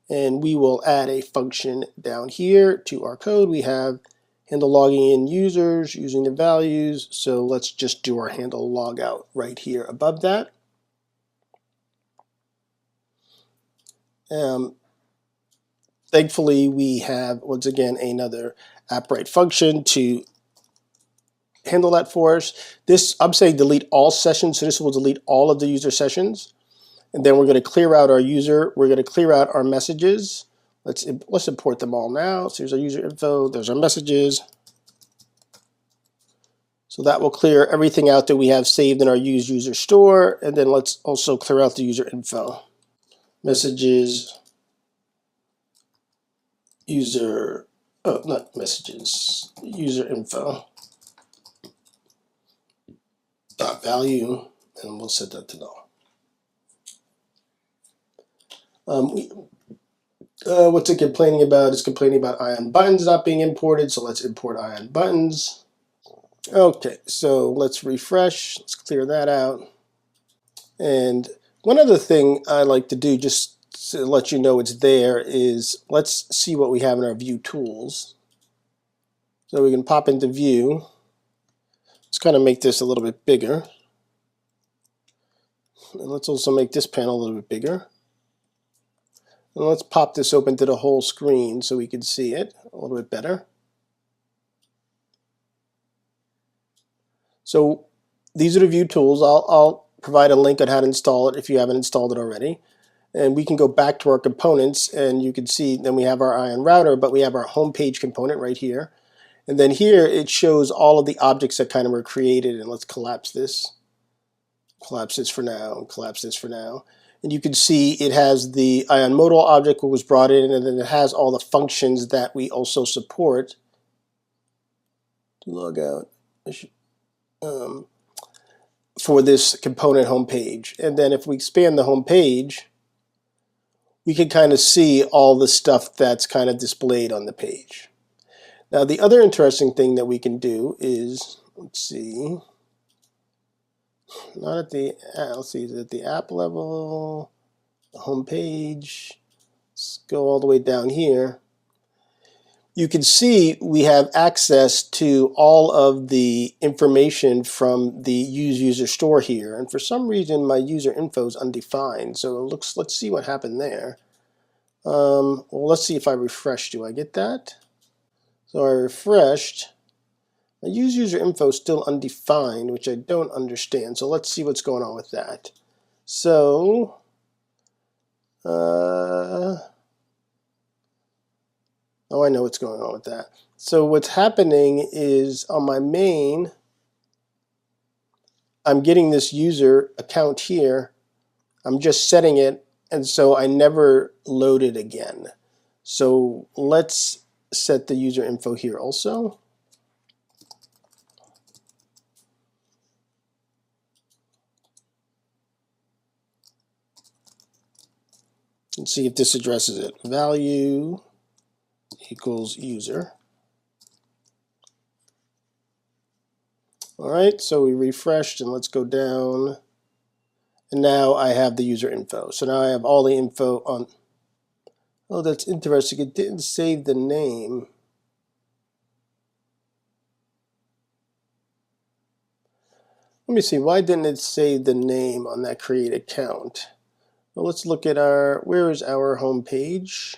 and we will add a function down here to our code. We have HandleLogin users using the values. So let's just do our HandleLogout right here above that. Thankfully, we have, once again, another Appwrite function to handle that for us. This, I'm saying delete all sessions, so this will delete all of the user sessions. And then we're going to clear out our user. We're going to clear out our messages. Let's import them all now. So here's our user info. There's our messages. So that will clear everything out that we have saved in our user store. And then let's also clear out the user info. Messages. User info dot value, and we'll set that to null. What's it complaining about? It's complaining about Ion buttons not being imported, so let's import Ion buttons. Okay, so let's refresh. Let's clear that out. And one other thing I like to do, just to let you know it's there, is let's see what we have in our Vue tools. So we can pop into Vue. Let's kind of make this a little bit bigger. And let's also make this panel a little bit bigger. And let's pop this open to the whole screen so we can see it a little bit better. So these are the Vue tools. I'll provide a link on how to install it if you haven't installed it already. And we can go back to our components, and you can see then we have our Ion router, but we have our home page component right here. And then here it shows all of the objects that kind of were created. And let's collapse this. Collapse this for now, and collapse this for now. And you can see it has the AccountModal object that was brought in, and then it has all the functions that we also support. Logout for this component homepage. And then if we expand the homepage, we can kind of see all the stuff that's kind of displayed on the page. Now the other interesting thing that we can do is, let's see, not at the, let's see, is it at the app level, the home page? Let's go all the way down here. You can see we have access to all of the information from the user store here, and for some reason my user info is undefined. So let's see what happened there. Well, let's see if I refresh. Do I get that? So I refreshed. My user info is still undefined, which I don't understand. So let's see what's going on with that. So, oh, I know what's going on with that. So what's happening is on my main, I'm getting this user account here. I'm just setting it, and so I never load it again. So let's set the user info here also. And see if this addresses it. Value equals user. All right, so we refreshed, and let's go down. And now I have the user info. So now I have all the info on. Oh, that's interesting. It didn't save the name. Let me see. Why didn't it save the name on that create account? Well, let's look at our, where is our home page?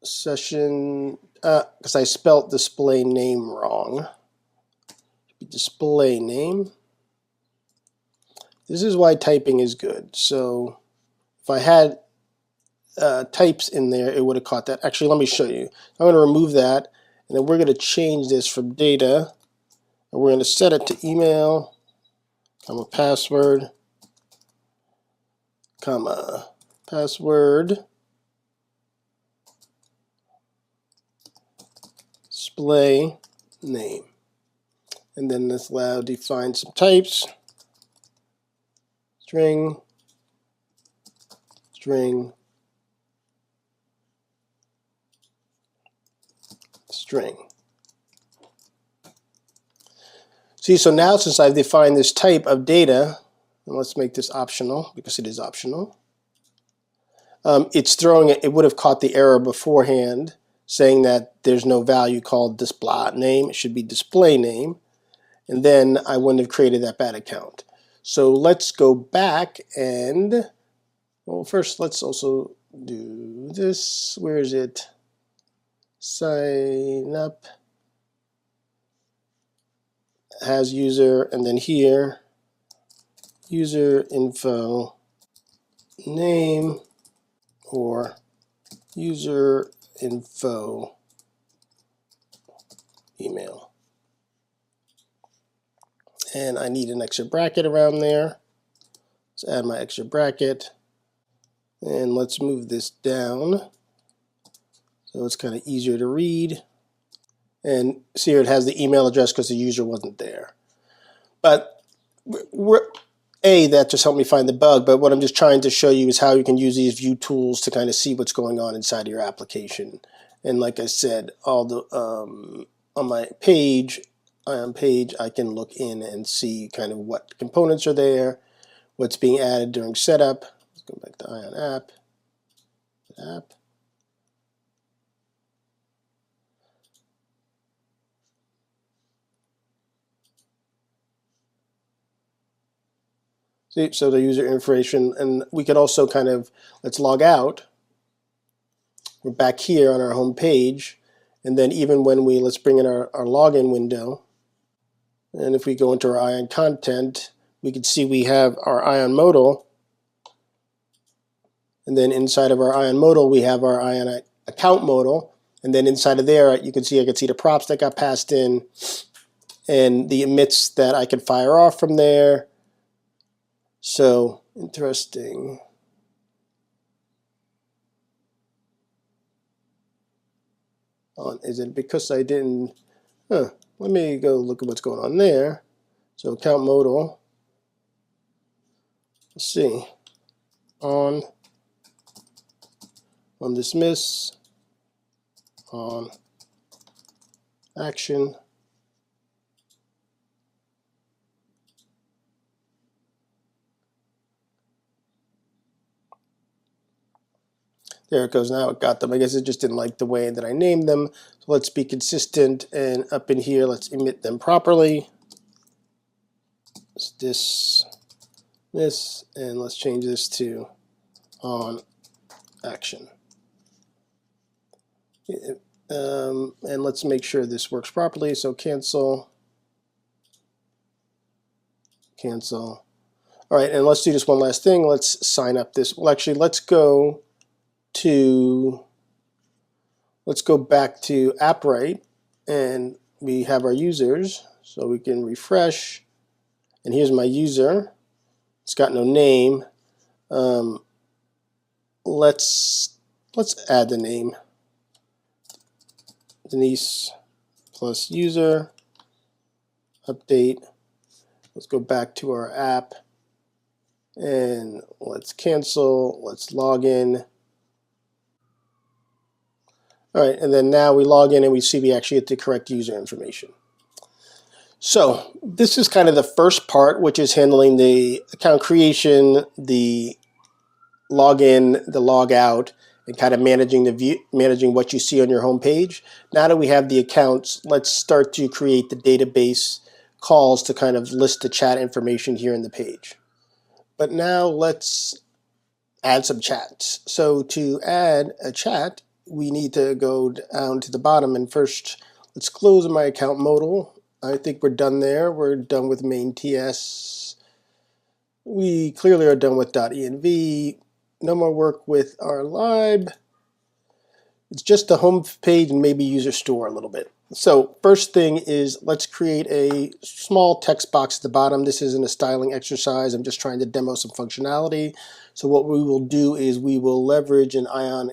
Session, because I spelled DisplayName wrong. DisplayName. This is why typing is good. So if I had types in there, it would have caught that. Actually, let me show you. I'm going to remove that, and then we're going to change this from data And we're going to set it to email, comma password, comma password, display name. And then this allow define some types, string, string, string. See, so now since I've defined this type of data, and let's make this optional because it is optional, it's throwing it would have caught the error beforehand saying that there's no value called DisplayName. It should be DisplayName, and then I wouldn't have created that bad account. So let's go back and, well, first let's also do this. Where is it? Sign up has user, and then here UserInfo name or UserInfo email. And I need an extra bracket around there. Let's add my extra bracket. And let's move this down so it's kind of easier to read. And see here it has the email address because the user wasn't there. But that just helped me find the bug, but what I'm just trying to show you is how you can use these Vue tools to kind of see what's going on inside of your application. And like I said, all the on my page, I can look in and see kind of what components are there, what's being added during setup. Let's go back to Ion app. See, so the user information, and we could also kind of, let's log out. We're back here on our home page, and then even when we, let's bring in our login window, and if we go into our Ion content, we can see we have our AccountModal, and then inside of our AccountModal we have our Ion AccountModal, and then inside of there I can see the props that got passed in, and the emits that I can fire off from there. So interesting. Is it because I didn't? Let me go look at what's going on there. So AccountModal. Let's see. On dismiss. On action. There it goes, now it got them. I guess it just didn't like the way that I named them. So let's be consistent, and up in here, let's emit them properly. This, and let's change this to on action. And let's make sure this works properly. So cancel. All right, and let's do this one last thing. Let's sign up this. Well, actually, let's go back to Appwrite, and we have our users, so we can refresh, and here's my user. It's got no name. Let's add the name, Denise plus user, update. Let's go back to our app, and let's cancel, let's log in. All right, and then now we log in and we see we actually get the correct user information. So this is kind of the first part, which is handling the account creation, the login, the logout, and kind of managing what you see on your home page. Now that we have the accounts, let's start to create the database calls to kind of list the chat information here in the page. But now let's add some chats. So to add a chat, we need to go down to the bottom, and first let's close my AccountModal. I think we're done there. We're done with main.ts. We clearly are done with .env. No more work with our lib. It's just the home page and maybe userStore a little bit. So first thing is, let's create a small text box at the bottom. This isn't a styling exercise. I'm just trying to demo some functionality. So what we will do is we will leverage an Ion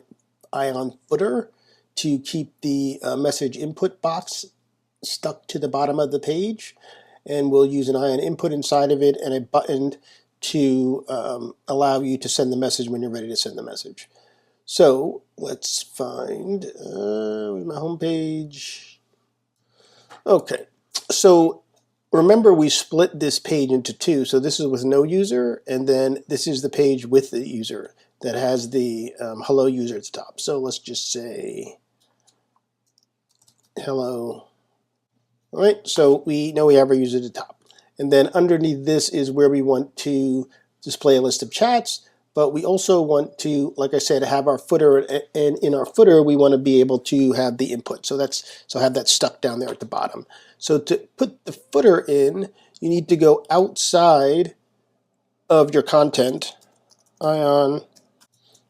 footer to keep the message input box stuck to the bottom of the page. And we'll use an Ion input inside of it and a button to allow you to send the message when you're ready to send the message. So let's find my home page. Okay, so remember we split this page into two. So this is with no user, and then this is the page with the user that has the hello user at the top. So let's just say hello. All right, so we know we have our user at the top. And then underneath this is where we want to display a list of chats, but we also want to, like I said, have our footer, and in our footer we want to be able to have the input. So have that stuck down there at the bottom. So to put the footer in, you need to go outside of your content, Ion.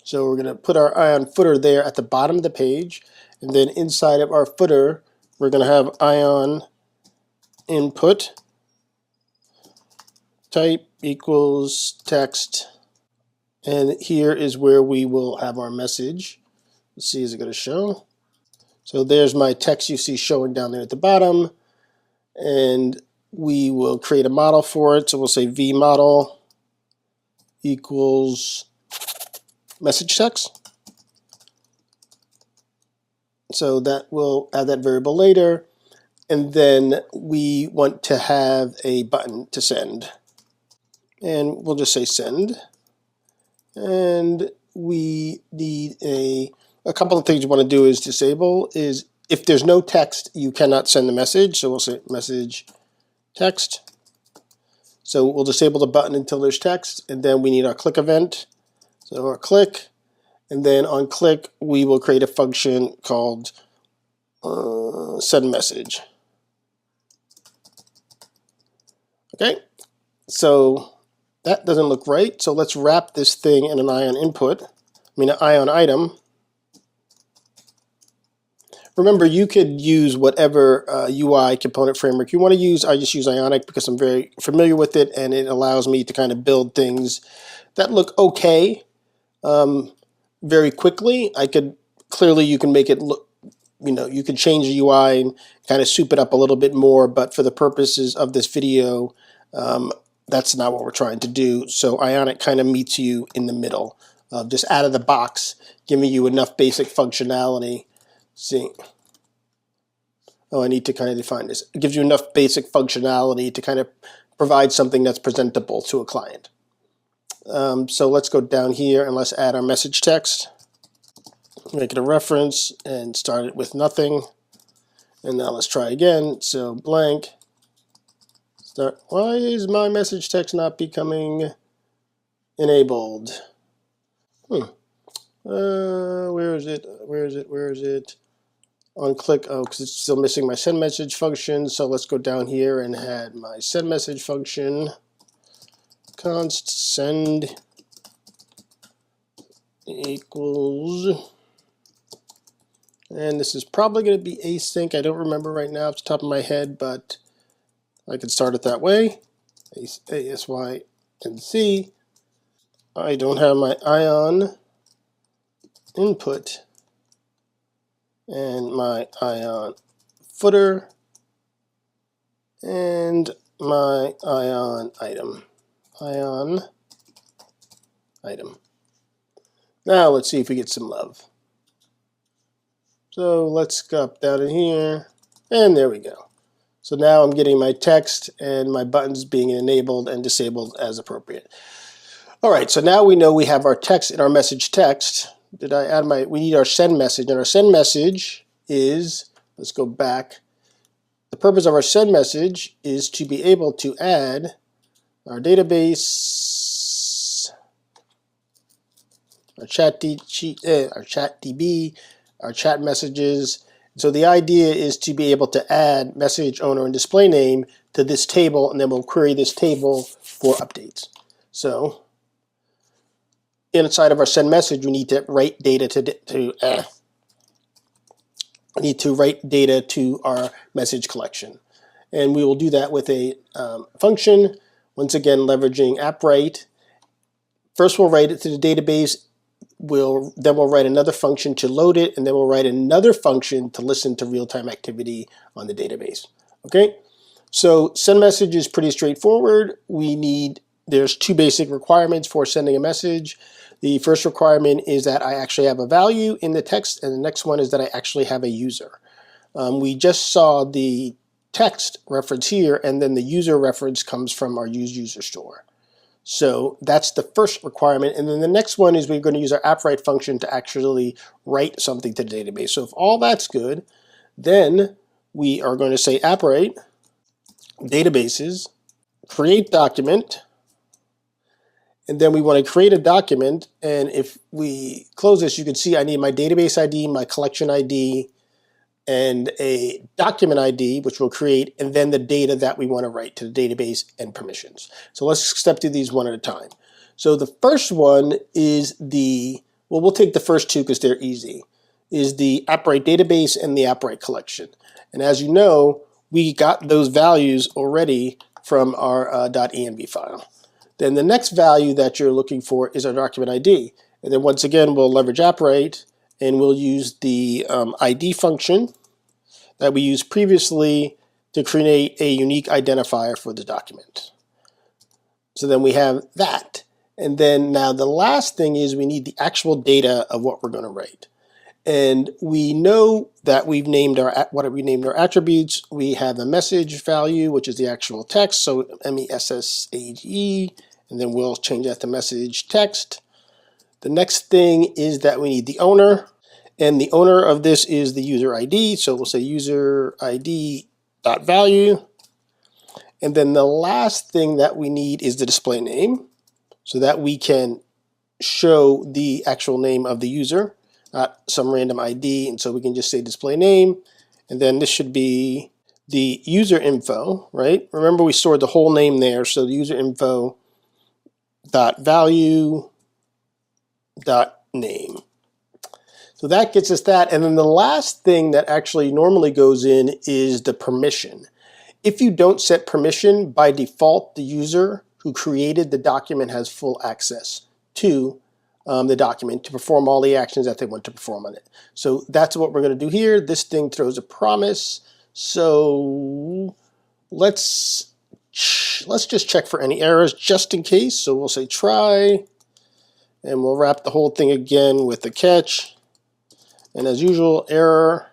So we're going to put our Ion footer there at the bottom of the page, and then inside of our footer we're going to have Ion input type equals text. And here is where we will have our message. Let's see, is it going to show? So there's my text you see showing down there at the bottom. And we will create a model for it. So we'll say vModal equals message text. So that will add that variable later. And then we want to have a button to send. And we'll just say send. And we need a couple of things you want to do is disable is if there's no text, you cannot send the message. So we'll say message text. So we'll disable the button until there's text, and then we need our click event. So our click, and then on click, we will create a function called sendMessage. Okay, so that doesn't look right, so let's wrap this thing in an Ion input, an Ion item. Remember, you could use whatever UI component framework you want to use. I just use Ionic because I'm very familiar with it, and it allows me to kind of build things that look okay very quickly. Clearly you can make it look, you can change the UI and kind of soup it up a little bit more, but for the purposes of this video, that's not what we're trying to do. So Ionic kind of meets you in the middle, just out of the box, giving you enough basic functionality. See, I need to kind of define this. It gives you enough basic functionality to kind of provide something that's presentable to a client. So let's go down here and let's add our message text. Make it a reference and start it with nothing. And now let's try again. So blank. Why is my message text not becoming enabled? Where is it? On click, because it's still missing my send message function. So let's go down here and add my send message function. Const send equals, and this is probably going to be async. I don't remember right now off the top of my head, but I can start it that way. ASY and C. I don't have my Ion input and my Ion footer and my Ion item. Ion item. Now let's see if we get some love. So let's go up down in here, and there we go. So now I'm getting my text and my buttons being enabled and disabled as appropriate. All right, so now we know we have our text in our message text. We need our send message, and our send message is, let's go back. The purpose of our send message is to be able to add our database, our chat DB, our chat messages. So the idea is to be able to add message owner and display name to this table, and then we'll query this table for updates. So inside of our send message, we need to write data need to write data to our message collection. And we will do that with a function, once again leveraging Appwrite. First we'll write it to the database, then we'll write another function to load it, and then we'll write another function to listen to real-time activity on the database. Okay, so sendMessage is pretty straightforward. There's two basic requirements for sending a message. The first requirement is that I actually have a value in the text, and the next one is that I actually have a user. We just saw the text reference here, and then the user reference comes from our userStore. So that's the first requirement, and then the next one is we're going to use our Appwrite function to actually write something to the database. So if all that's good, then we are going to say Appwrite databases, create document, and then we want to create a document, and if we close this, you can see I need my database ID, my collection ID, and a document ID, which we'll create, and then the data that we want to write to the database and permissions. So let's step through these one at a time. So the first one is we'll take the first two because they're easy, is the Appwrite database and the Appwrite collection. And as you know, we got those values already from our .env file. Then the next value that you're looking for is our document ID. And then once again, we'll leverage Appwrite, and we'll use the ID function that we used previously to create a unique identifier for the document. So then we have that. And then now the last thing is we need the actual data of what we're going to write. And we know that we've named our attributes. We have a message value, which is the actual text, so message, and then we'll change that to message text. The next thing is that we need the owner, and the owner of this is the user ID, so we'll say user ID dot value. And then the last thing that we need is the display name, so that we can show the actual name of the user, not some random ID, and so we can just say display name, and then this should be the user info, right? Remember we stored the whole name there, so the user info dot value dot name. So that gets us that, and then the last thing that actually normally goes in is the permission. If you don't set permission, by default the user who created the document has full access to the document to perform all the actions that they want to perform on it. So that's what we're going to do here. This thing throws a promise. So let's just check for any errors just in case. So we'll say try, and we'll wrap the whole thing again with a catch. And as usual, error.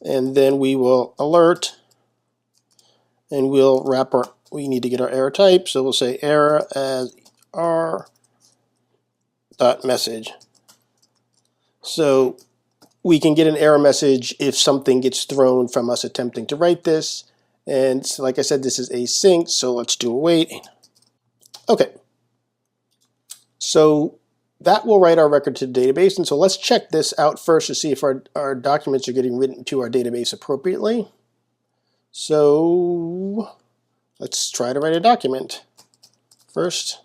And then we will alert, and we'll wrap we need to get our error type. So we'll say error as r.message. So we can get an error message if something gets thrown from us attempting to write this. And so like I said, this is async, so let's do a wait. Okay. So that will write our record to the database. And so let's check this out first to see if our documents are getting written to our database appropriately. So let's try to write a document. First,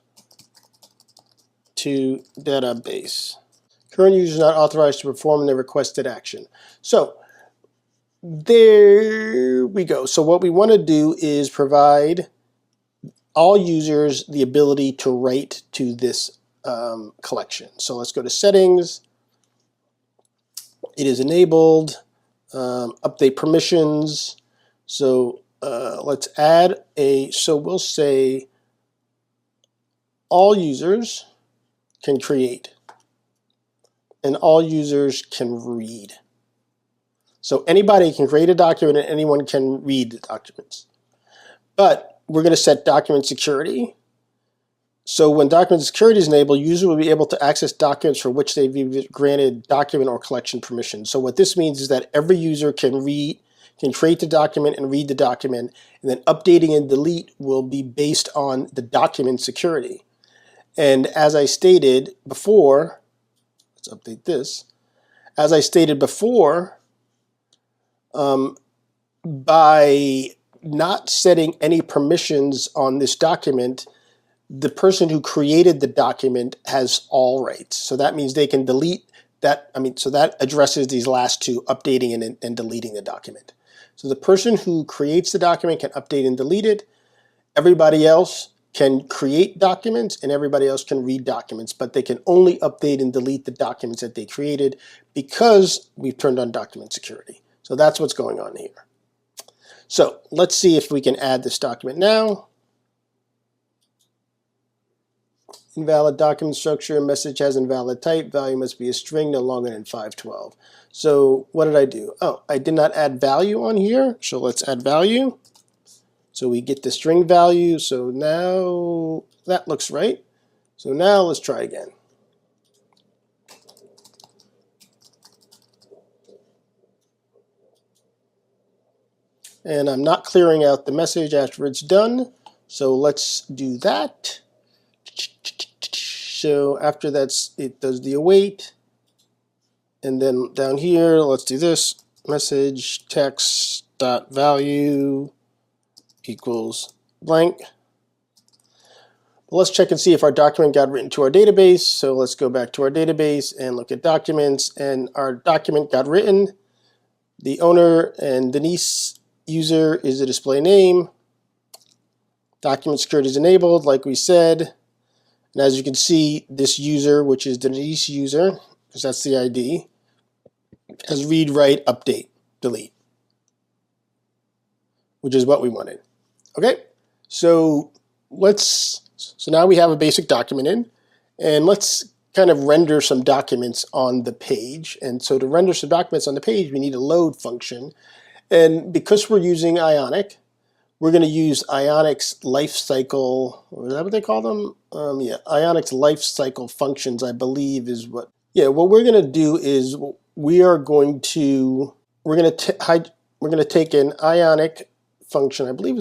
to database. Current user is not authorized to perform the requested action. So there we go. So what we want to do is provide all users the ability to write to this collection. So let's go to settings. It is enabled. Update permissions. So let's add so we'll say all users can create, and all users can read. So anybody can create a document and anyone can read the documents. But we're going to set document security. So when document security is enabled, users will be able to access documents for which they've been granted document or collection permission. So what this means is that every user can create the document and read the document, and then updating and delete will be based on the document security. And as I stated before, let's update this. As I stated before, by not setting any permissions on this document, the person who created the document has all rights. So that means they can delete so that addresses these last two, updating and deleting the document. So the person who creates the document can update and delete it. Everybody else can create documents and everybody else can read documents, but they can only update and delete the documents that they created because we've turned on document security. So that's what's going on here. So let's see if we can add this document now. Invalid document structure, message has invalid type, value must be a string no longer than 512. So what did I do? Oh, I did not add value on here, so let's add value. So we get the string value, so now that looks right. So now let's try again. And I'm not clearing out the message after it's done, so let's do that. So after that's, it does the await, and then down here, let's do this, message text dot value equals blank. Let's check and see if our document got written to our database. So let's go back to our database and look at documents, and our document got written. The owner and Denise user is the display name. Document security is enabled, like we said. And as you can see, this user, which is Denise user, because that's the ID, has read, write, update, delete, which is what we wanted. Okay, so now we have a basic document in, and let's kind of render some documents on the page. And so to render some documents on the page, we need a load function. And because we're using Ionic, we're going to use Ionic's lifecycle, is that what they call them? Yeah, Ionic's lifecycle functions, I believe, is what. Yeah, what we're going to do is we're going to take an Ionic function. I believe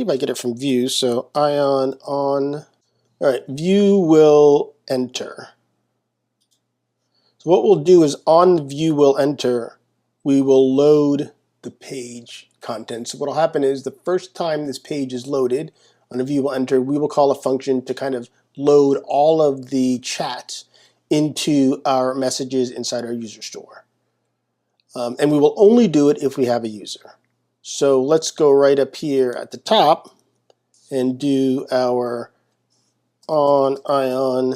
I get it from Vue. So Ion on. All right, Vue will enter. So what we'll do is on Vue will enter, we will load the page content. So what will happen is the first time this page is loaded on a Vue will enter, we will call a function to kind of load all of the chats into our messages inside our userStore. And we will only do it if we have a user. So let's go right up here at the top and do our on Ion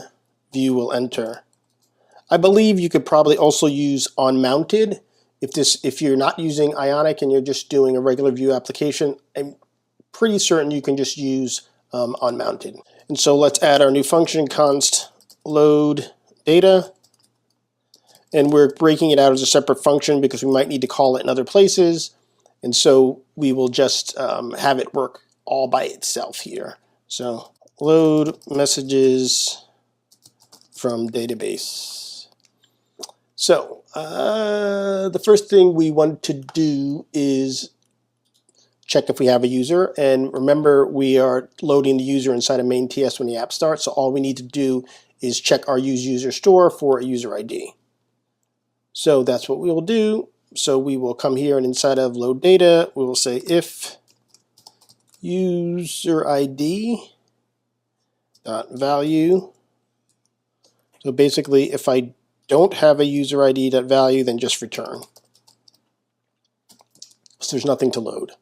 Vue will enter. I believe you could probably also use on mounted. If you're not using Ionic and you're just doing a regular Vue application, I'm pretty certain you can just use on mounted. And so let's add our new function, const load data. And we're breaking it out as a separate function because we might need to call it in other places. And so we will just have it work all by itself here. So load messages from database. So the first thing we want to do is check if we have a user. And remember, we are loading the user inside of main.ts when the app starts. So all we need to do is check our userStore for a user ID. So that's what we will do. So we will come here and inside of load data, we will say if user ID dot value. So basically, if I don't have a user ID dot value, then just return. So there's nothing to load.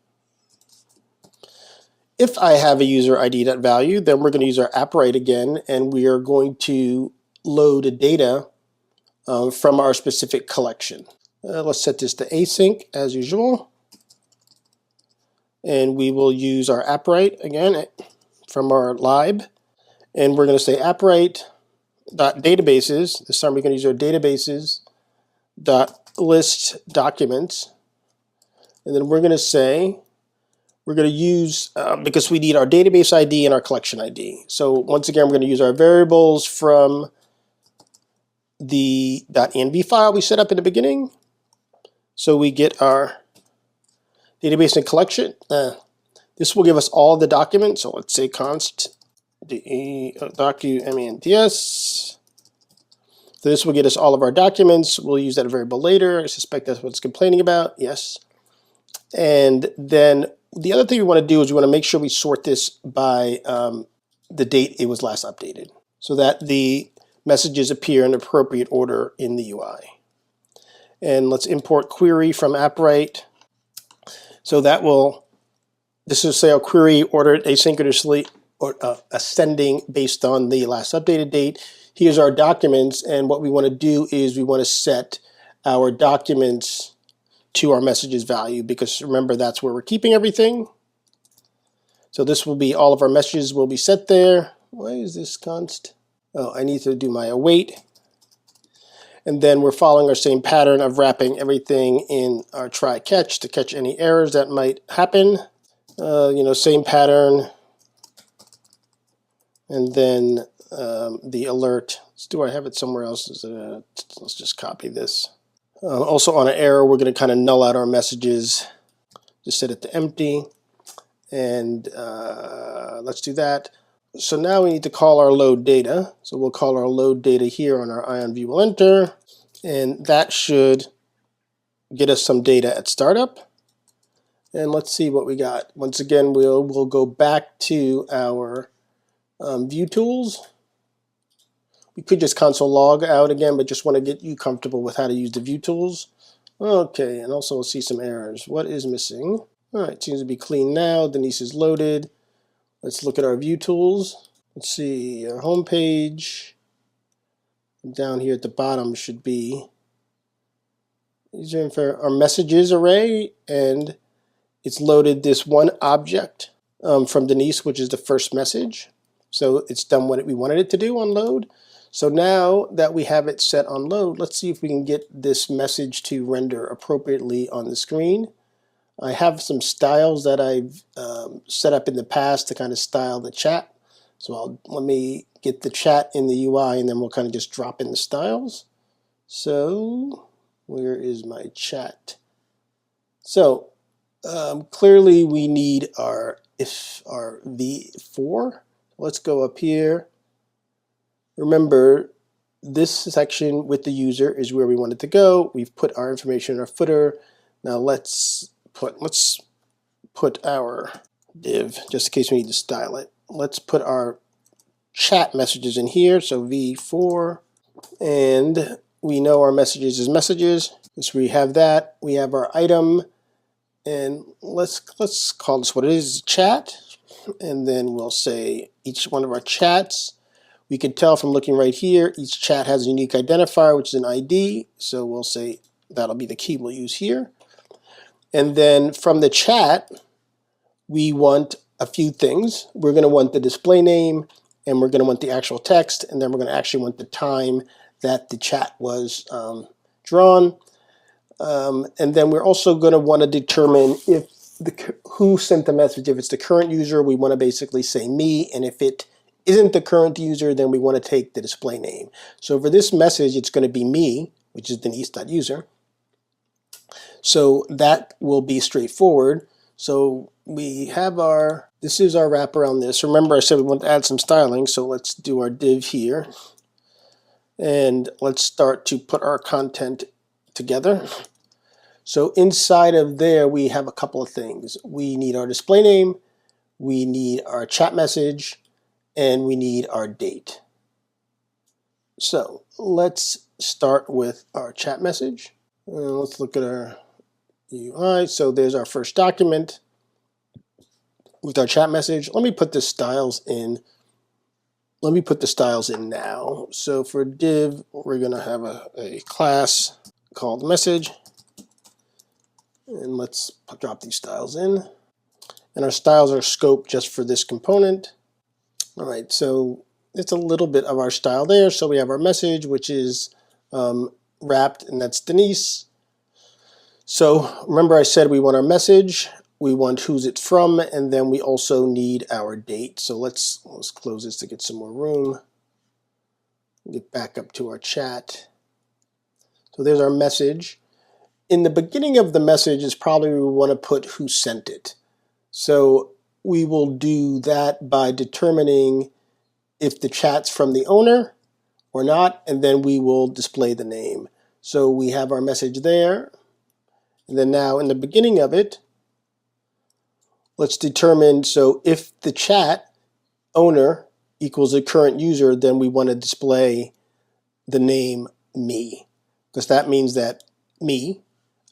If I have a user ID dot value, then we're going to use our Appwrite again, and we are going to load data from our specific collection. Let's set this to async as usual. And we will use our Appwrite again from our lib. And we're going to say Appwrite.databases. This time we're going to use our databases.list documents. And then we're going to say, we're going to use, because we need our database ID and our collection ID. So once again, we're going to use our variables from the .env file we set up in the beginning. So we get our database and collection. This will give us all the documents. So let's say const docu.main.ts. So this will get us all of our documents. We'll use that variable later. I suspect that's what it's complaining about. Yes. And then the other thing we want to do is we want to make sure we sort this by the date it was last updated, so that the messages appear in appropriate order in the UI. And let's import query from Appwrite. So this is say a query ordered asynchronously or ascending based on the last updated date. Here's our documents, and what we want to do is we want to set our documents to our messages value, because remember, that's where we're keeping everything. So this will be, all of our messages will be set there. Why is this const? Oh, I need to do my await. And then we're following our same pattern of wrapping everything in our try catch to catch any errors that might happen. Same pattern. And then the alert. Do I have it somewhere else? Let's just copy this. Also on an error, we're going to kind of null out our messages. Just set it to empty. And let's do that. So now we need to call our load data. So we'll call our load data here on our Ion Vue. We'll enter, and that should get us some data at startup. And let's see what we got. Once again, we'll go back to our VueDevTools. We could just console log out again, but just want to get you comfortable with how to use the VueDevTools. Okay, and also we'll see some errors. What is missing? All right, seems to be clean now. Denise is loaded. Let's look at our VueDevTools. Let's see, our home page. Down here at the bottom should be our messages array, and it's loaded this one object from Denise, which is the first message. So it's done what we wanted it to do on load. So now that we have it set on load, let's see if we can get this message to render appropriately on the screen. I have some styles that I've set up in the past to kind of style the chat. So let me get the chat in the UI, and then we'll kind of just drop in the styles. So where is my chat? So clearly we need our v4. Let's go up here. Remember, this section with the user is where we want it to go. We've put our information in our footer. Now let's put our div, just in case we need to style it. Let's put our chat messages in here, so v4, and we know our messages is messages. So we have that. We have our item, and let's call this what it is, chat, and then we'll say each one of our chats. We can tell from looking right here, each chat has a unique identifier, which is an ID, so we'll say that'll be the key we'll use here. And then from the chat, we want a few things. We're going to want the display name, and we're going to want the actual text, and then we're going to actually want the time that the chat was drawn. And then we're also going to want to determine if who sent the message. If it's the current user, we want to basically say me, and if it isn't the current user, then we want to take the display name. So for this message, it's going to be me, which is Denise.user. So that will be straightforward. So we have this is our wrap around this. Remember I said we want to add some styling, so let's do our div here. And let's start to put our content together. So inside of there, we have a couple of things. We need our display name, we need our chat message, and we need our date. So let's start with our chat message. Let's look at our UI. So there's our first document with our chat message. Let me put the styles in. Let me put the styles in now. So for div, we're going to have a class called message. And let's drop these styles in. And our styles are scoped just for this component. All right, so it's a little bit of our style there. So we have our message, which is wrapped, and that's Denise. So remember I said we want our message, we want who's it from, and then we also need our date. So let's close this to get some more room. Get back up to our chat. So there's our message. In the beginning of the message is probably we want to put who sent it. So we will do that by determining if the chat's from the owner or not, and then we will display the name. So we have our message there. And then now in the beginning of it, let's determine, so if the chat owner equals a current user, then we want to display the name me, because that means that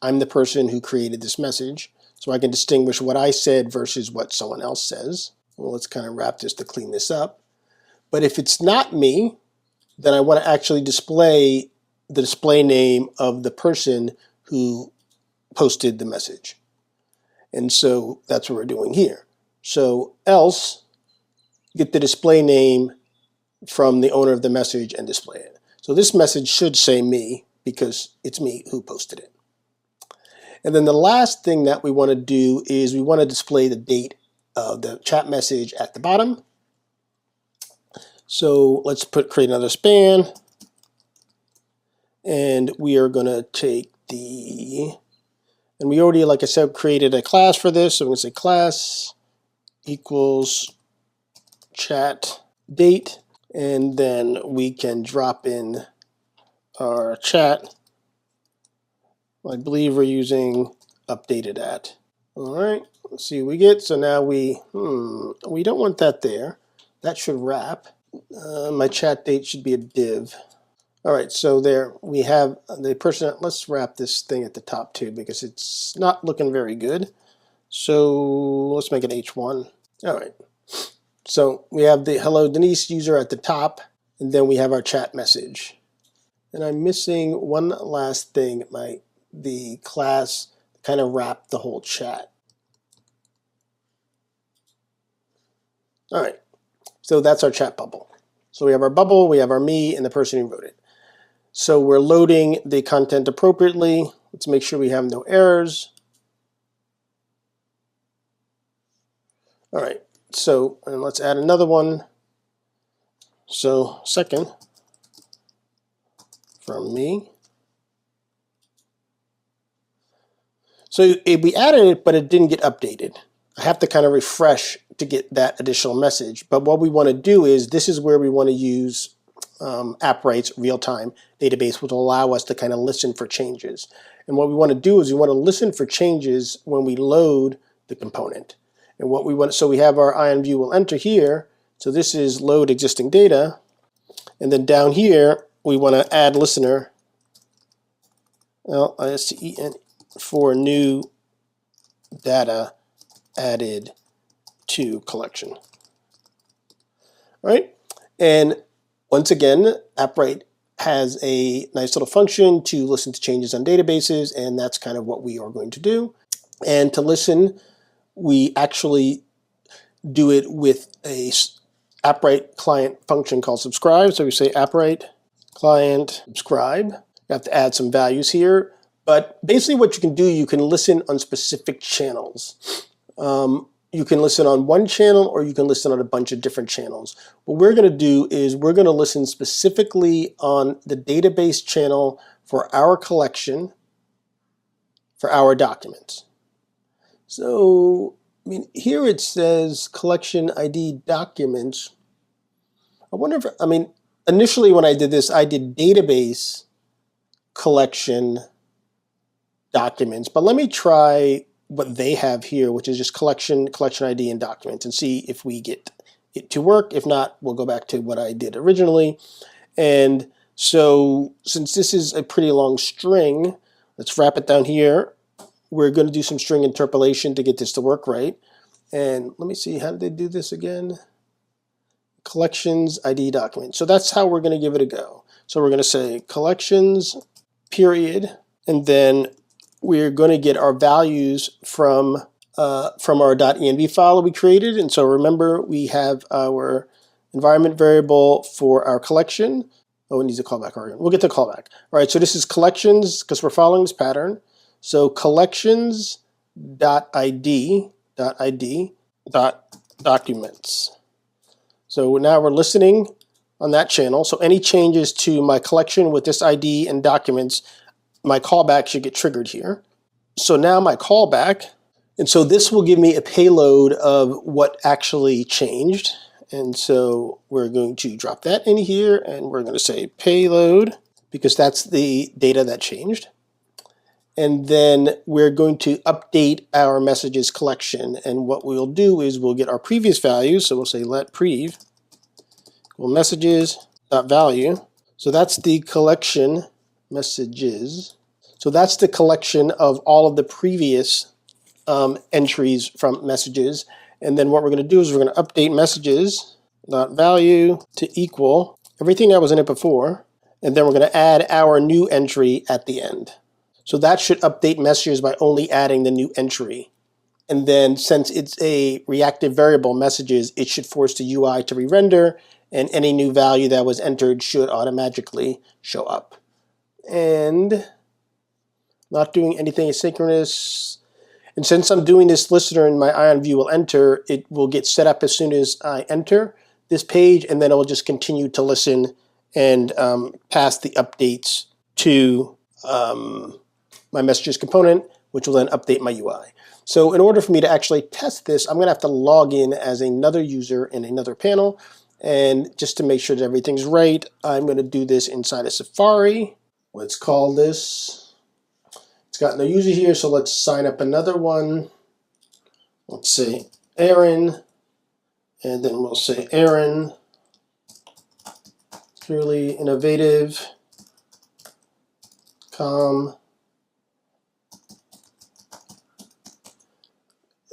I'm the person who created this message, so I can distinguish what I said versus what someone else says. Well, let's kind of wrap this to clean this up. But if it's not me, then I want to actually display the display name of the person who posted the message. And so that's what we're doing here. So else, get the display name from the owner of the message and display it. So this message should say me because it's me who posted it. And then the last thing that we want to do is we want to display the date of the chat message at the bottom. So let's create another span, and we are going to take and we already, like I said, created a class for this. So we're going to say class equals chat date, and then we can drop in our chat. I believe we're using updated at. All right, let's see what we get. So now we don't want that there. That should wrap. My chat date should be a div. All right, so there we have the person. Let's wrap this thing at the top too, because it's not looking very good. So let's make it H1. All right, so we have the hello Denise user at the top, and then we have our chat message. And I'm missing one last thing. The class kind of wrapped the whole chat. All right, so that's our chat bubble. So we have our bubble, we have our me, and the person who wrote it. So we're loading the content appropriately. Let's make sure we have no errors. All right, so and let's add another one. So second from me. So we added it, but it didn't get updated. I have to kind of refresh to get that additional message. But what we want to do is, this is where we want to use Appwrite's real-time database, which will allow us to kind of listen for changes. And what we want to do is we want to listen for changes when we load the component. And what we want, so we have our Ion Vue will enter here. So this is load existing data. And then down here, we want to add listener, LISTEN, for new data added to collection. All right, and once again, Appwrite has a nice little function to listen to changes on databases, and that's kind of what we are going to do. And to listen, we actually do it with a Appwrite client function called subscribe. So we say Appwrite client subscribe. You have to add some values here. But basically what you can do, you can listen on specific channels. You can listen on one channel, or you can listen on a bunch of different channels. What we're going to do is we're going to listen specifically on the database channel for our collection, for our documents. So, I mean, here it says collection ID documents. I wonder if, I mean, initially when I did this, I did database collection documents, but let me try what they have here, which is just collection ID, and documents, and see if we get it to work. If not, we'll go back to what I did originally. And so since this is a pretty long string, let's wrap it down here. We're going to do some string interpolation to get this to work right. And let me see, how did they do this again? Collections ID document. So that's how we're going to give it a go. So we're going to say collections period, and then we're going to get our values from our .env file that we created. And so remember, we have our environment variable for our collection. Oh, it needs a callback argument. We'll get the callback. All right, so this is collections, because we're following this pattern. So collections.id.documents. So now we're listening on that channel. So any changes to my collection with this ID and documents, my callback should get triggered here. So now my callback, and so this will give me a payload of what actually changed. And so we're going to drop that in here, and we're going to say payload, because that's the data that changed. And then we're going to update our messages collection. And what we'll do is we'll get our previous values. So we'll say let prev equal messages.value. So that's the collection messages. So that's the collection of all of the previous entries from messages. And then what we're going to do is we're going to update messages dot value to equal everything that was in it before. And then we're going to add our new entry at the end. So that should update messages by only adding the new entry. And then since it's a reactive variable messages, it should force the UI to re-render, and any new value that was entered should automatically show up. And not doing anything asynchronous. And since I'm doing this listener in my Ion Vue will enter, it will get set up as soon as I enter this page, and then it will just continue to listen and pass the updates to my messages component, which will then update my UI. So in order for me to actually test this, I'm going to have to log in as another user in another panel. And just to make sure that everything's right, I'm going to do this inside of Safari. Let's call this. It's got no user here, so let's sign up another one. Let's say Aaron. And then we'll say Aaron. Truly innovative.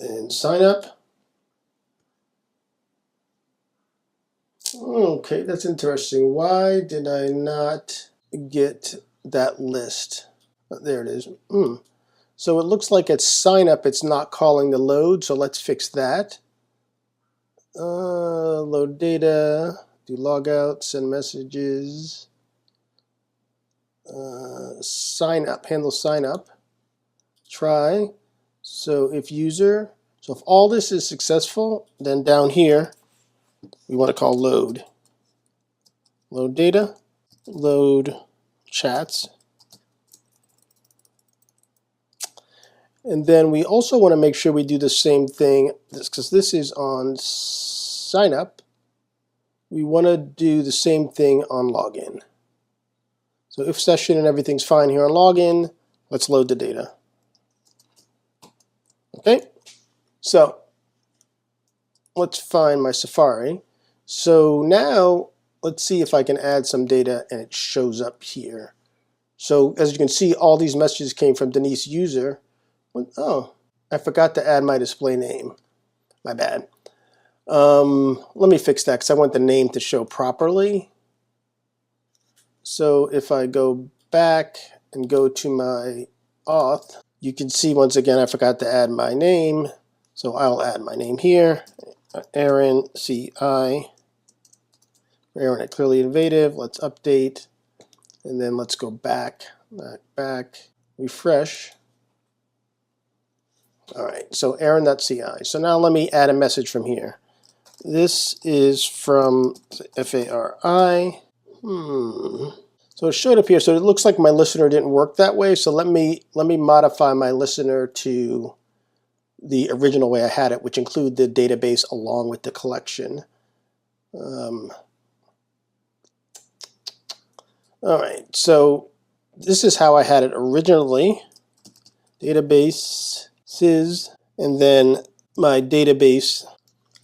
And sign up. Okay, that's interesting. Why did I not get that list? There it is. So it looks like at sign up it's not calling the load, so let's fix that. Load data, do logout, send messages, sign up, handle sign up, try. So if all this is successful, then down here we want to call load. Load data, load chats. And then we also want to make sure we do the same thing, because this is on sign up. We want to do the same thing on login. So if session and everything's fine here on login, let's load the data. Okay, so let's find my Safari. So now let's see if I can add some data and it shows up here. So as you can see, all these messages came from Denise user. Oh, I forgot to add my display name. My bad. Let me fix that because I want the name to show properly. So if I go back and go to my auth, you can see once again I forgot to add my name. So I'll add my name here. Aaron CI. Aaron at Clearly Innovative. Let's update. And then let's go back, refresh. All right, so Aaron.ci. So now let me add a message from here. This is from FARI. So it showed up here. So it looks like my listener didn't work that way. So let me modify my listener to the original way I had it, which include the database along with the collection. All right, so this is how I had it originally. Database sys, and then my database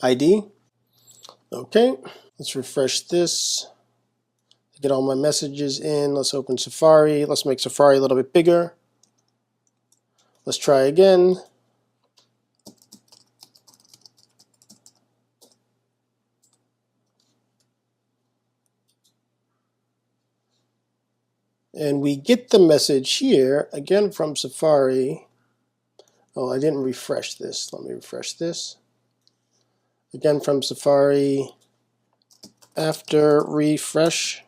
ID. Okay, let's refresh this. Get all my messages in. Let's open Safari. Let's make Safari a little bit bigger. Let's try again. And we get the message here, again from Safari. Oh, I didn't refresh this. Let me refresh this. Again from Safari, after refresh.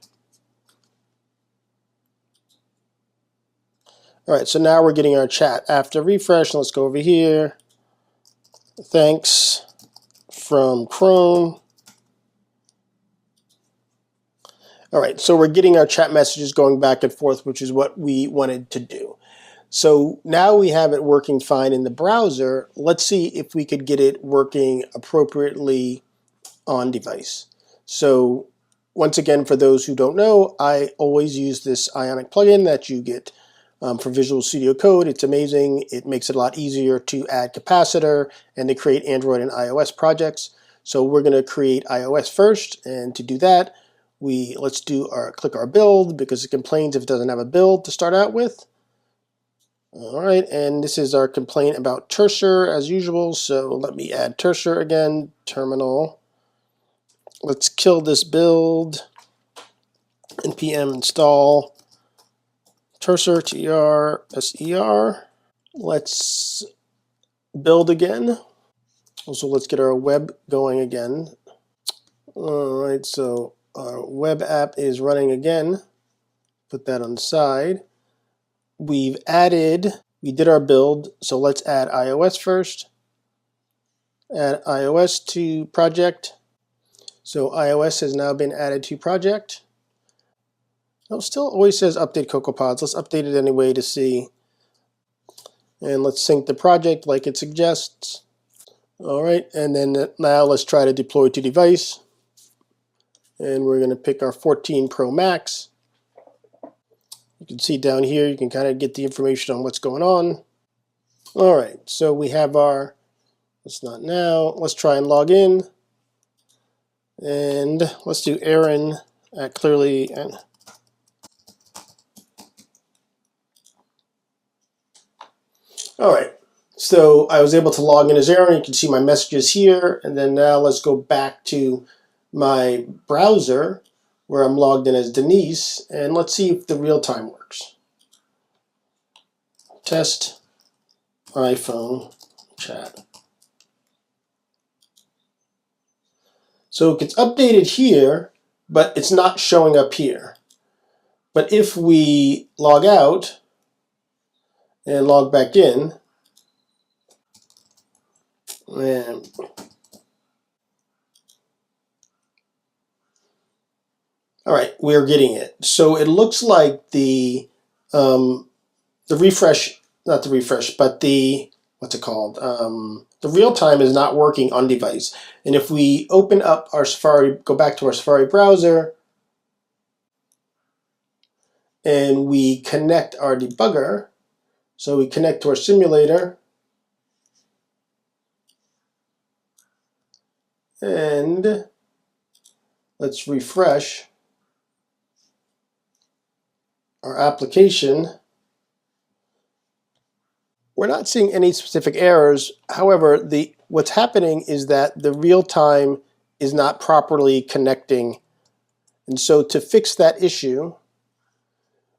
All right, so now we're getting our chat after refresh. Let's go over here. Thanks from Chrome. All right, so we're getting our chat messages going back and forth, which is what we wanted to do. So now we have it working fine in the browser. Let's see if we could get it working appropriately on device. So once again, for those who don't know, I always use this Ionic plugin that you get for Visual Studio Code. It's amazing. It makes it a lot easier to add Capacitor and to create Android and iOS projects. So we're going to create iOS first, and to do that, let's click our build because it complains if it doesn't have a build to start out with. All right, and this is our complaint about Terser as usual. So let me add Terser again, terminal. Let's kill this build, npm install Terser, T-E-R-S-E-R. Let's build again. Also, let's get our web going again. All right, so our web app is running again. Put that on the side. We did our build, so let's add iOS first. Add iOS to project. So iOS has now been added to project. Oh, still always says update CocoaPods. Let's update it anyway to see. And let's sync the project like it suggests. All right, and then now let's try to deploy to device. And we're going to pick our 14 Pro Max. You can see down here, you can kind of get the information on what's going on. All right, so we have our, it's not now, let's try and log in. And let's do Aaron at clearly. All right, so I was able to log in as Aaron. You can see my messages here. And then now let's go back to my browser where I'm logged in as Denise. And let's see if the real-time works. Test iPhone chat. So it gets updated here, but it's not showing up here. But if we log out and log back in, and all right, we're getting it. So it looks like the refresh, not the refresh, but the, what's it called? The real-time is not working on device. And if we open up our Safari, go back to our Safari browser, and we connect our debugger, so we connect to our simulator, and let's refresh our application. We're not seeing any specific errors. However, what's happening is that the real-time is not properly connecting. And so to fix that issue,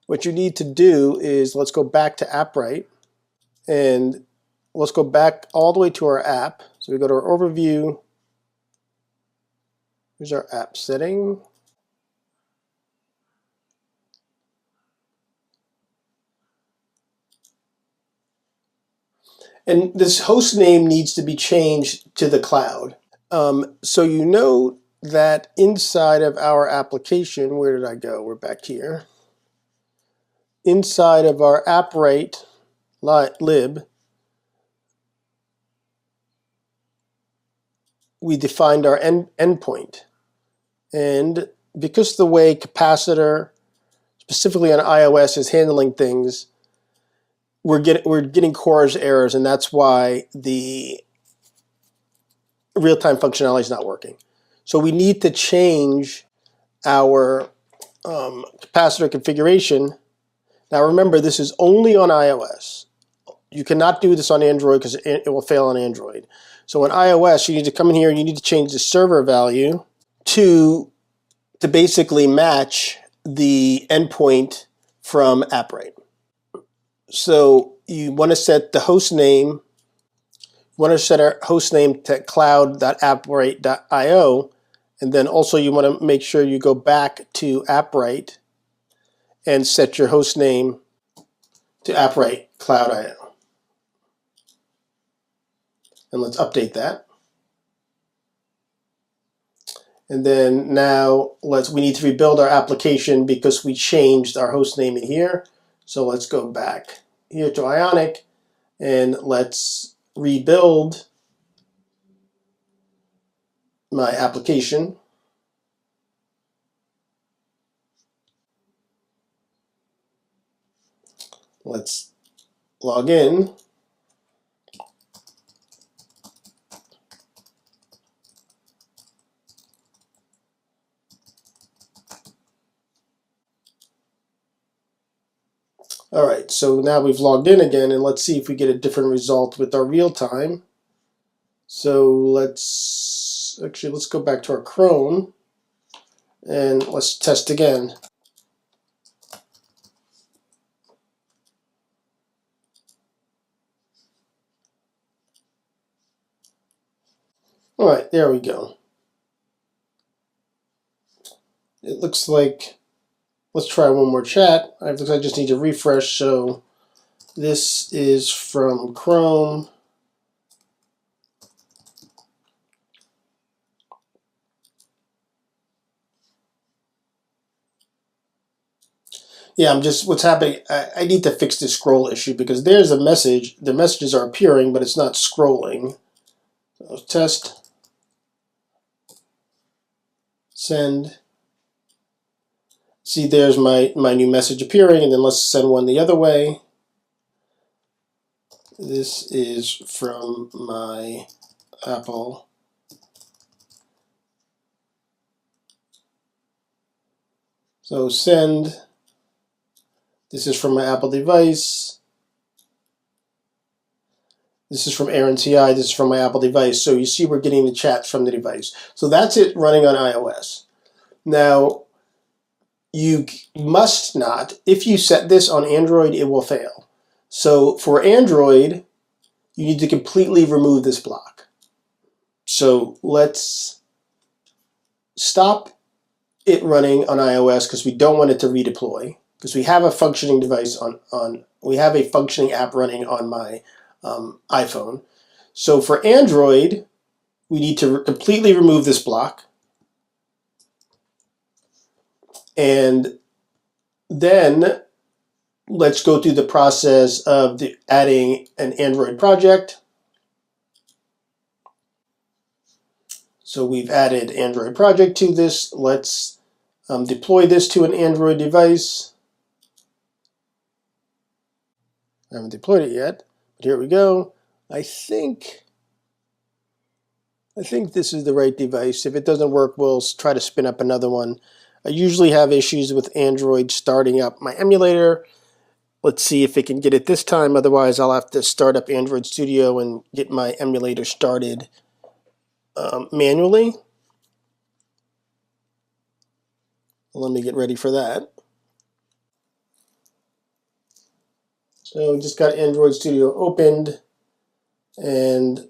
what you need to do is, let's go back to Appwrite, and let's go back all the way to our app. So we go to our overview. Here's our app setting. And this host name needs to be changed to the cloud. So you know that inside of our application, where did I go? We're back here. Inside of our Appwrite lib, we defined our endpoint. And because the way Capacitor, specifically on iOS, is handling things, we're getting CORS errors, and that's why the real-time functionality is not working. So we need to change our capacitor configuration. Now remember, this is only on iOS. You cannot do this on Android because it will fail on Android. So on iOS, you need to come in here and you need to change the server value to basically match the endpoint from Appwrite. So you want to set the host name. You want to set our host name to cloud.appwrite.io, and then also you want to make sure you go back to Appwrite and set your host name to Appwrite Cloud.io. And let's update that. And then now we need to rebuild our application because we changed our host name in here. So let's go back here to Ionic and let's rebuild my application. Let's log in. All right, so now we've logged in again, and let's see if we get a different result with our real time. So let's go back to our Chrome, and let's test again. All right, there we go. It looks like, let's try one more chat. I just need to refresh. So this is from Chrome. Yeah, what's happening, I need to fix this scroll issue because there's a message, the messages are appearing, but it's not scrolling. So test, send. See, there's my new message appearing, and then let's send one the other way. This is from my Apple. So send. This is from my Apple device. This is from Aaron CI. This is from my Apple device. So you see we're getting the chat from the device. So that's it running on iOS. Now, you must not, if you set this on Android, it will fail. So for Android, you need to completely remove this block. So let's stop it running on iOS because we don't want it to redeploy, because we have a functioning device we have a functioning app running on my iPhone. So for Android, we need to completely remove this block, and then let's go through the process of adding an Android project. So we've added Android project to this. Let's deploy this to an Android device. I haven't deployed it yet, but here we go. I think this is the right device. If it doesn't work, we'll try to spin up another one. I usually have issues with Android starting up my emulator. Let's see if it can get it this time. Otherwise, I'll have to start up Android Studio and get my emulator started manually. Let me get ready for that. So just got Android Studio opened, and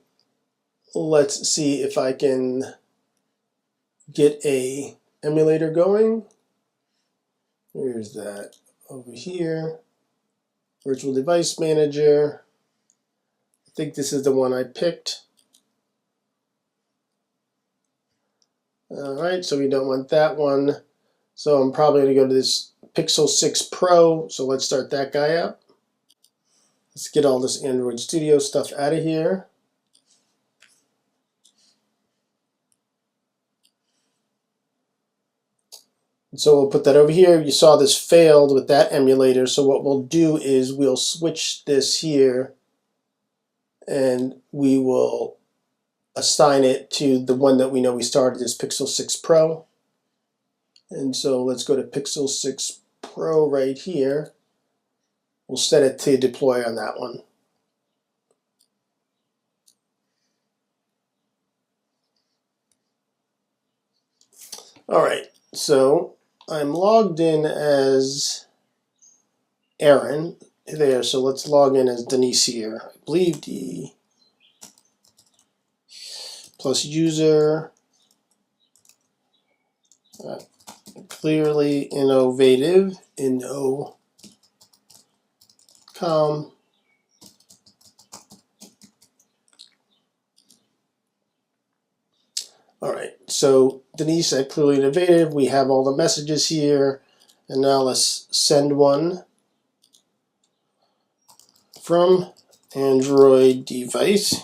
let's see if I can get a emulator going. Where's that? Over here. Virtual Device Manager. I think this is the one I picked. Alright, so we don't want that one. So I'm probably going to go to this Pixel 6 Pro. So let's start that guy up. Let's get all this Android Studio stuff out of here. And so we'll put that over here. You saw this failed with that emulator. So what we'll do is we'll switch this here, and we will assign it to the one that we know we started, this Pixel 6 Pro. And so let's go to Pixel 6 Pro right here. We'll set it to deploy on that one. All right, so I'm logged in as Aaron there, so let's log in as Denise here. I believe D plus user, clearly innovative, com. All right, so Denise at Clearly Innovative, we have all the messages here, and now let's send one from Android device.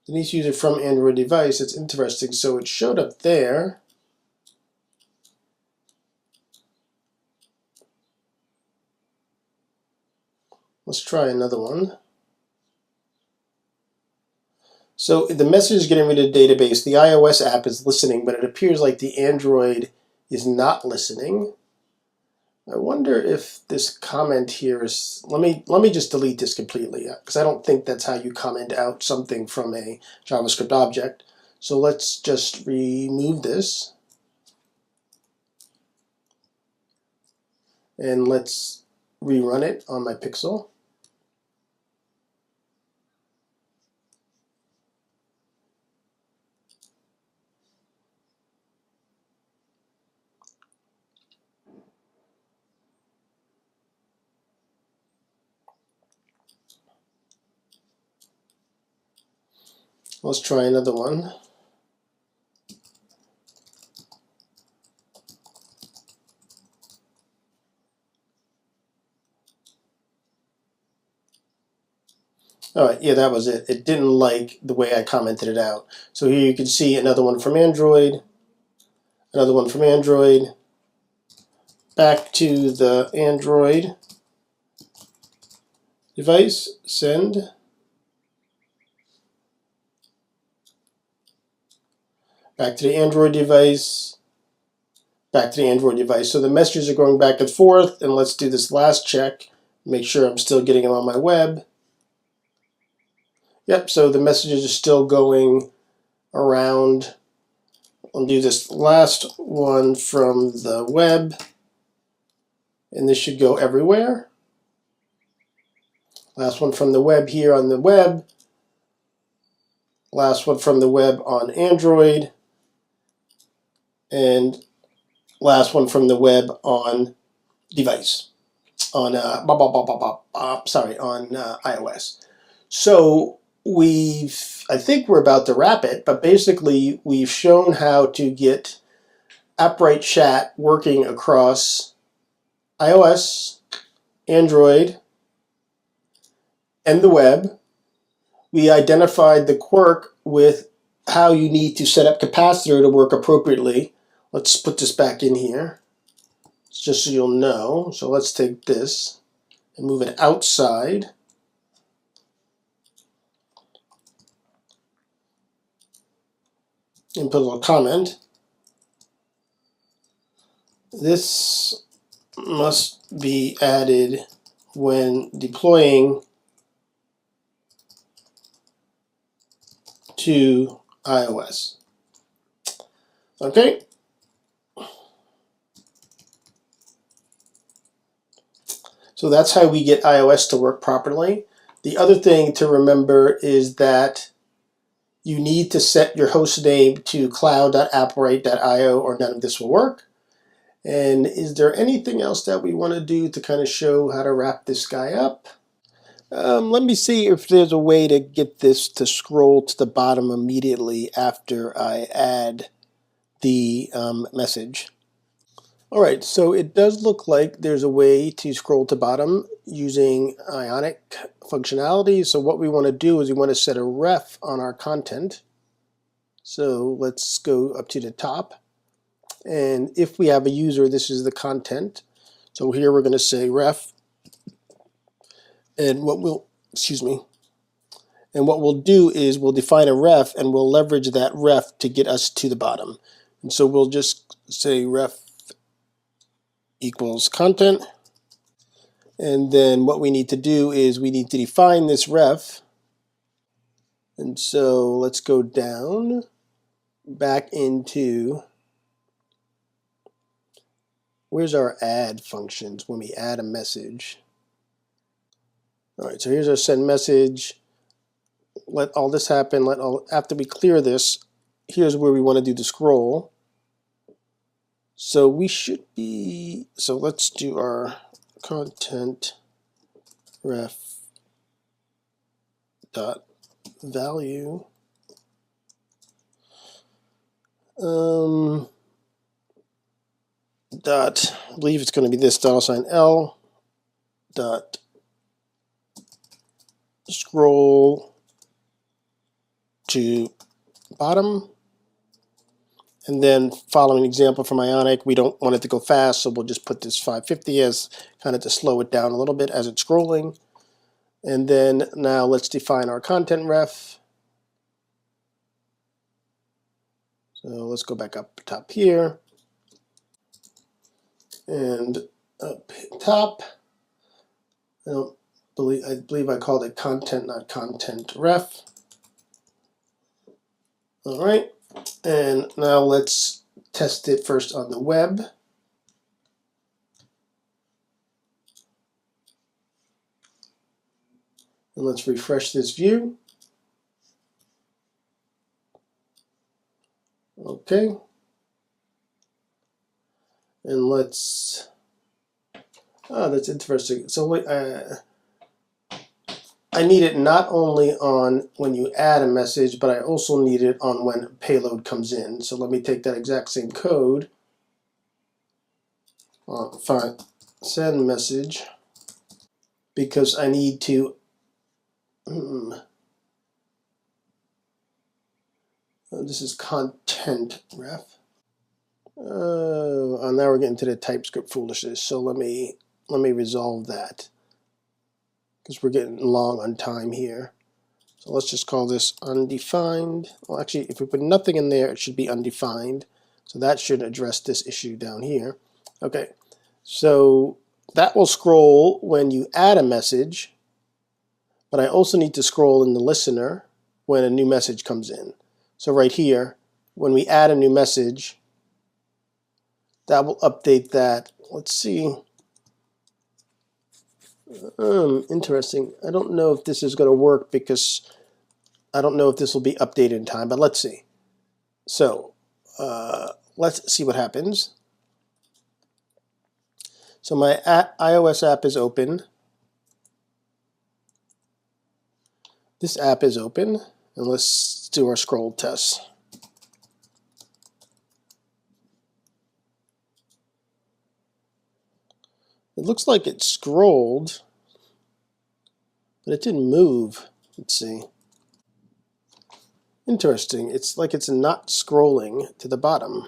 Denise user from Android device. It's interesting. So it showed up there. Let's try another one. So the message is getting rid of the database. The iOS app is listening, but it appears like the Android is not listening. I wonder if this comment here is, let me just delete this completely, because I don't think that's how you comment out something from a JavaScript object. So let's just remove this. And let's rerun it on my Pixel. Let's try another one. All right, yeah, that was it. It didn't like the way I commented it out. So here you can see another one from Android, another one from Android, back to the Android device, send, back to the Android device, back to the Android device. So the messages are going back and forth, and let's do this last check, make sure I'm still getting them on my web. Yep, so the messages are still going around. I'll do this last one from the web, and this should go everywhere. Last one from the web here on the web. Last one from the web on Android. And last one from the web on device, on iOS. So I think we're about to wrap it, but basically we've shown how to get Appwrite Chat working across iOS, Android, and the web. We identified the quirk with how you need to set up Capacitor to work appropriately. Let's put this back in here, just so you'll know. So let's take this and move it outside. And put a little comment. This must be added when deploying to iOS. Okay. So that's how we get iOS to work properly. The other thing to remember is that you need to set your host name to cloud.appwrite.io or none of this will work. And is there anything else that we want to do to kind of show how to wrap this guy up? Let me see if there's a way to get this to scroll to the bottom immediately after I add the message. All right, so it does look like there's a way to scroll to bottom using Ionic functionality. So what we want to do is we want to set a ref on our content. So let's go up to the top. And if we have a user, this is the content. So here we're going to say ref. And what we'll do is we'll define a ref and we'll leverage that ref to get us to the bottom. And so we'll just say ref equals content. And then what we need to do is we need to define this ref. And so let's go down back into, where's our add functions when we add a message? All right, so here's our send message. Let all this happen. After we clear this, here's where we want to do the scroll. So we should be, so let's do our content ref dot value. Dot, I believe it's going to be this $L dot scroll to bottom. And then following an example from Ionic, we don't want it to go fast, so we'll just put this 550 as kind of to slow it down a little bit as it's scrolling. And then now let's define our content ref. So let's go back up top here and up top. I believe I called it content, not content ref. All right, and now let's test it first on the web. And let's refresh this view. Okay. And let's, that's interesting. So I need it not only on when you add a message, but I also need it on when payload comes in. So let me take that exact same code, find sendMessage, because I need to, this is content ref. Oh, now we're getting to the TypeScript foolishness. So let me resolve that, because we're getting long on time here. So let's just call this undefined. Well, actually, if we put nothing in there, it should be undefined. So that should address this issue down here. Okay, so that will scroll when you add a message, but I also need to scroll in the listener when a new message comes in. So right here, when we add a new message, that will update that. Let's see. Interesting. I don't know if this is going to work because I don't know if this will be updated in time, but let's see. So let's see what happens. So my iOS app is open. This app is open, and let's do our scroll test. It looks like it scrolled, but it didn't move. Let's see. Interesting. It's like it's not scrolling to the bottom.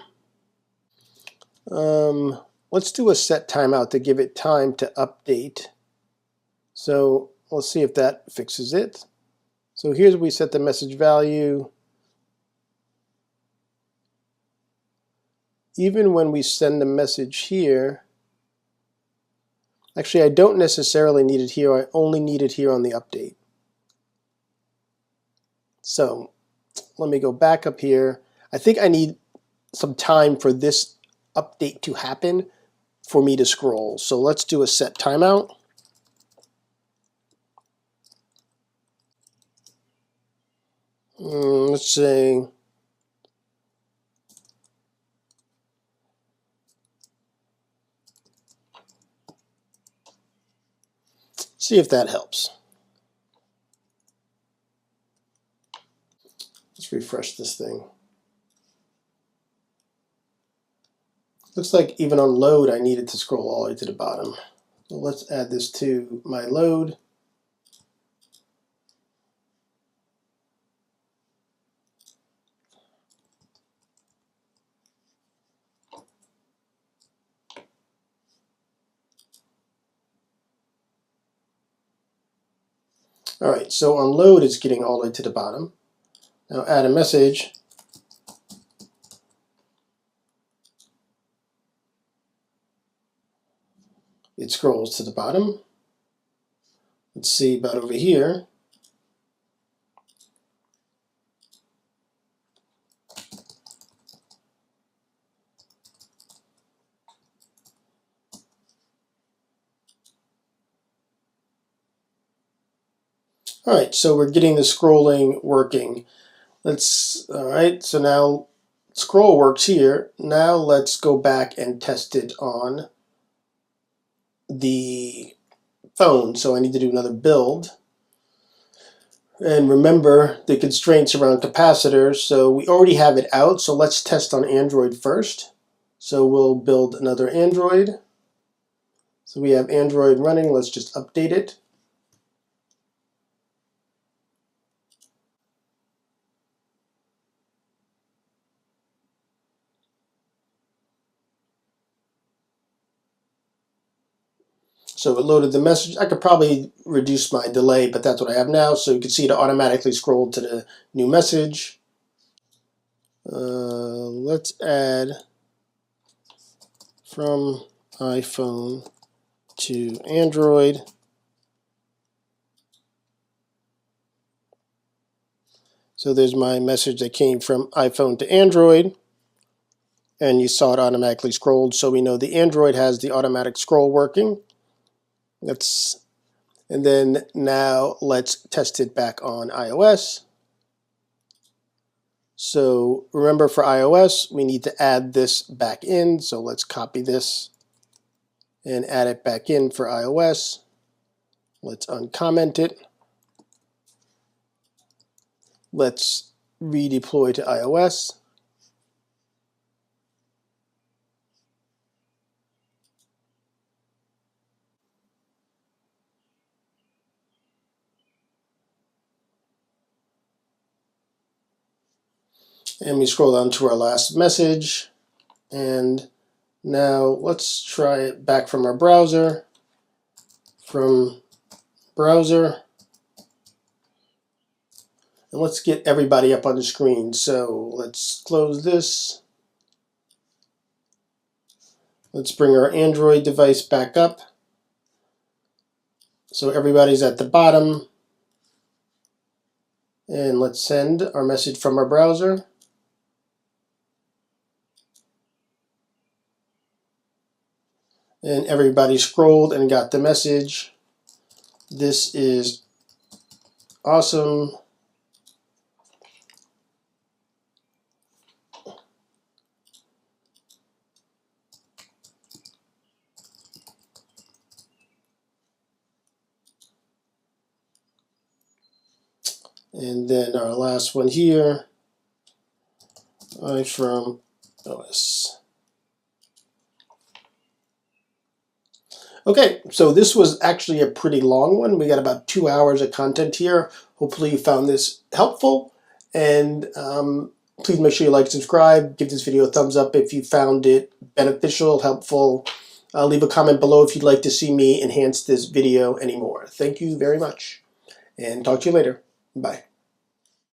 Let's do a set timeout to give it time to update. So let's see if that fixes it. So here's where we set the message value. Even when we send a message here, actually I don't necessarily need it here, I only need it here on the update. So let me go back up here. I think I need some time for this update to happen for me to scroll. So let's do a set timeout. Let's say see if that helps. Let's refresh this thing. Looks like even on load I needed to scroll all the way to the bottom. So let's add this to my load. All right, so on load it's getting all the way to the bottom. Now add a message. It scrolls to the bottom. Let's see about over here. All right, so we're getting the scrolling working. All right, so now scroll works here. Now let's go back and test it on the phone. So I need to do another build. And remember the constraints around capacitors. So we already have it out, so let's test on Android first. So we'll build another Android. So we have Android running, let's just update it. So it loaded the message. I could probably reduce my delay, but that's what I have now. So you can see it automatically scrolled to the new message. Let's add from iPhone to Android. So there's my message that came from iPhone to Android, and you saw it automatically scrolled, so we know the Android has the automatic scroll working. And then now let's test it back on iOS. So remember, for iOS, we need to add this back in. So let's copy this and add it back in for iOS. Let's uncomment it. Let's redeploy to iOS. And we scroll down to our last message. And now let's try it back from our browser. From browser. And let's get everybody up on the screen. So let's close this. Let's bring our Android device back up. So everybody's at the bottom. And let's send our message from our browser. And everybody scrolled and got the message. This is awesome. And then our last one here, from OS. Okay, so this was actually a pretty long one. We got about 2 hours of content here. Hopefully you found this helpful. And please make sure you like, subscribe, give this video a thumbs up if you found it beneficial, helpful. Leave a comment below if you'd like to see me enhance this video anymore. Thank you very much, and talk to you later. Bye.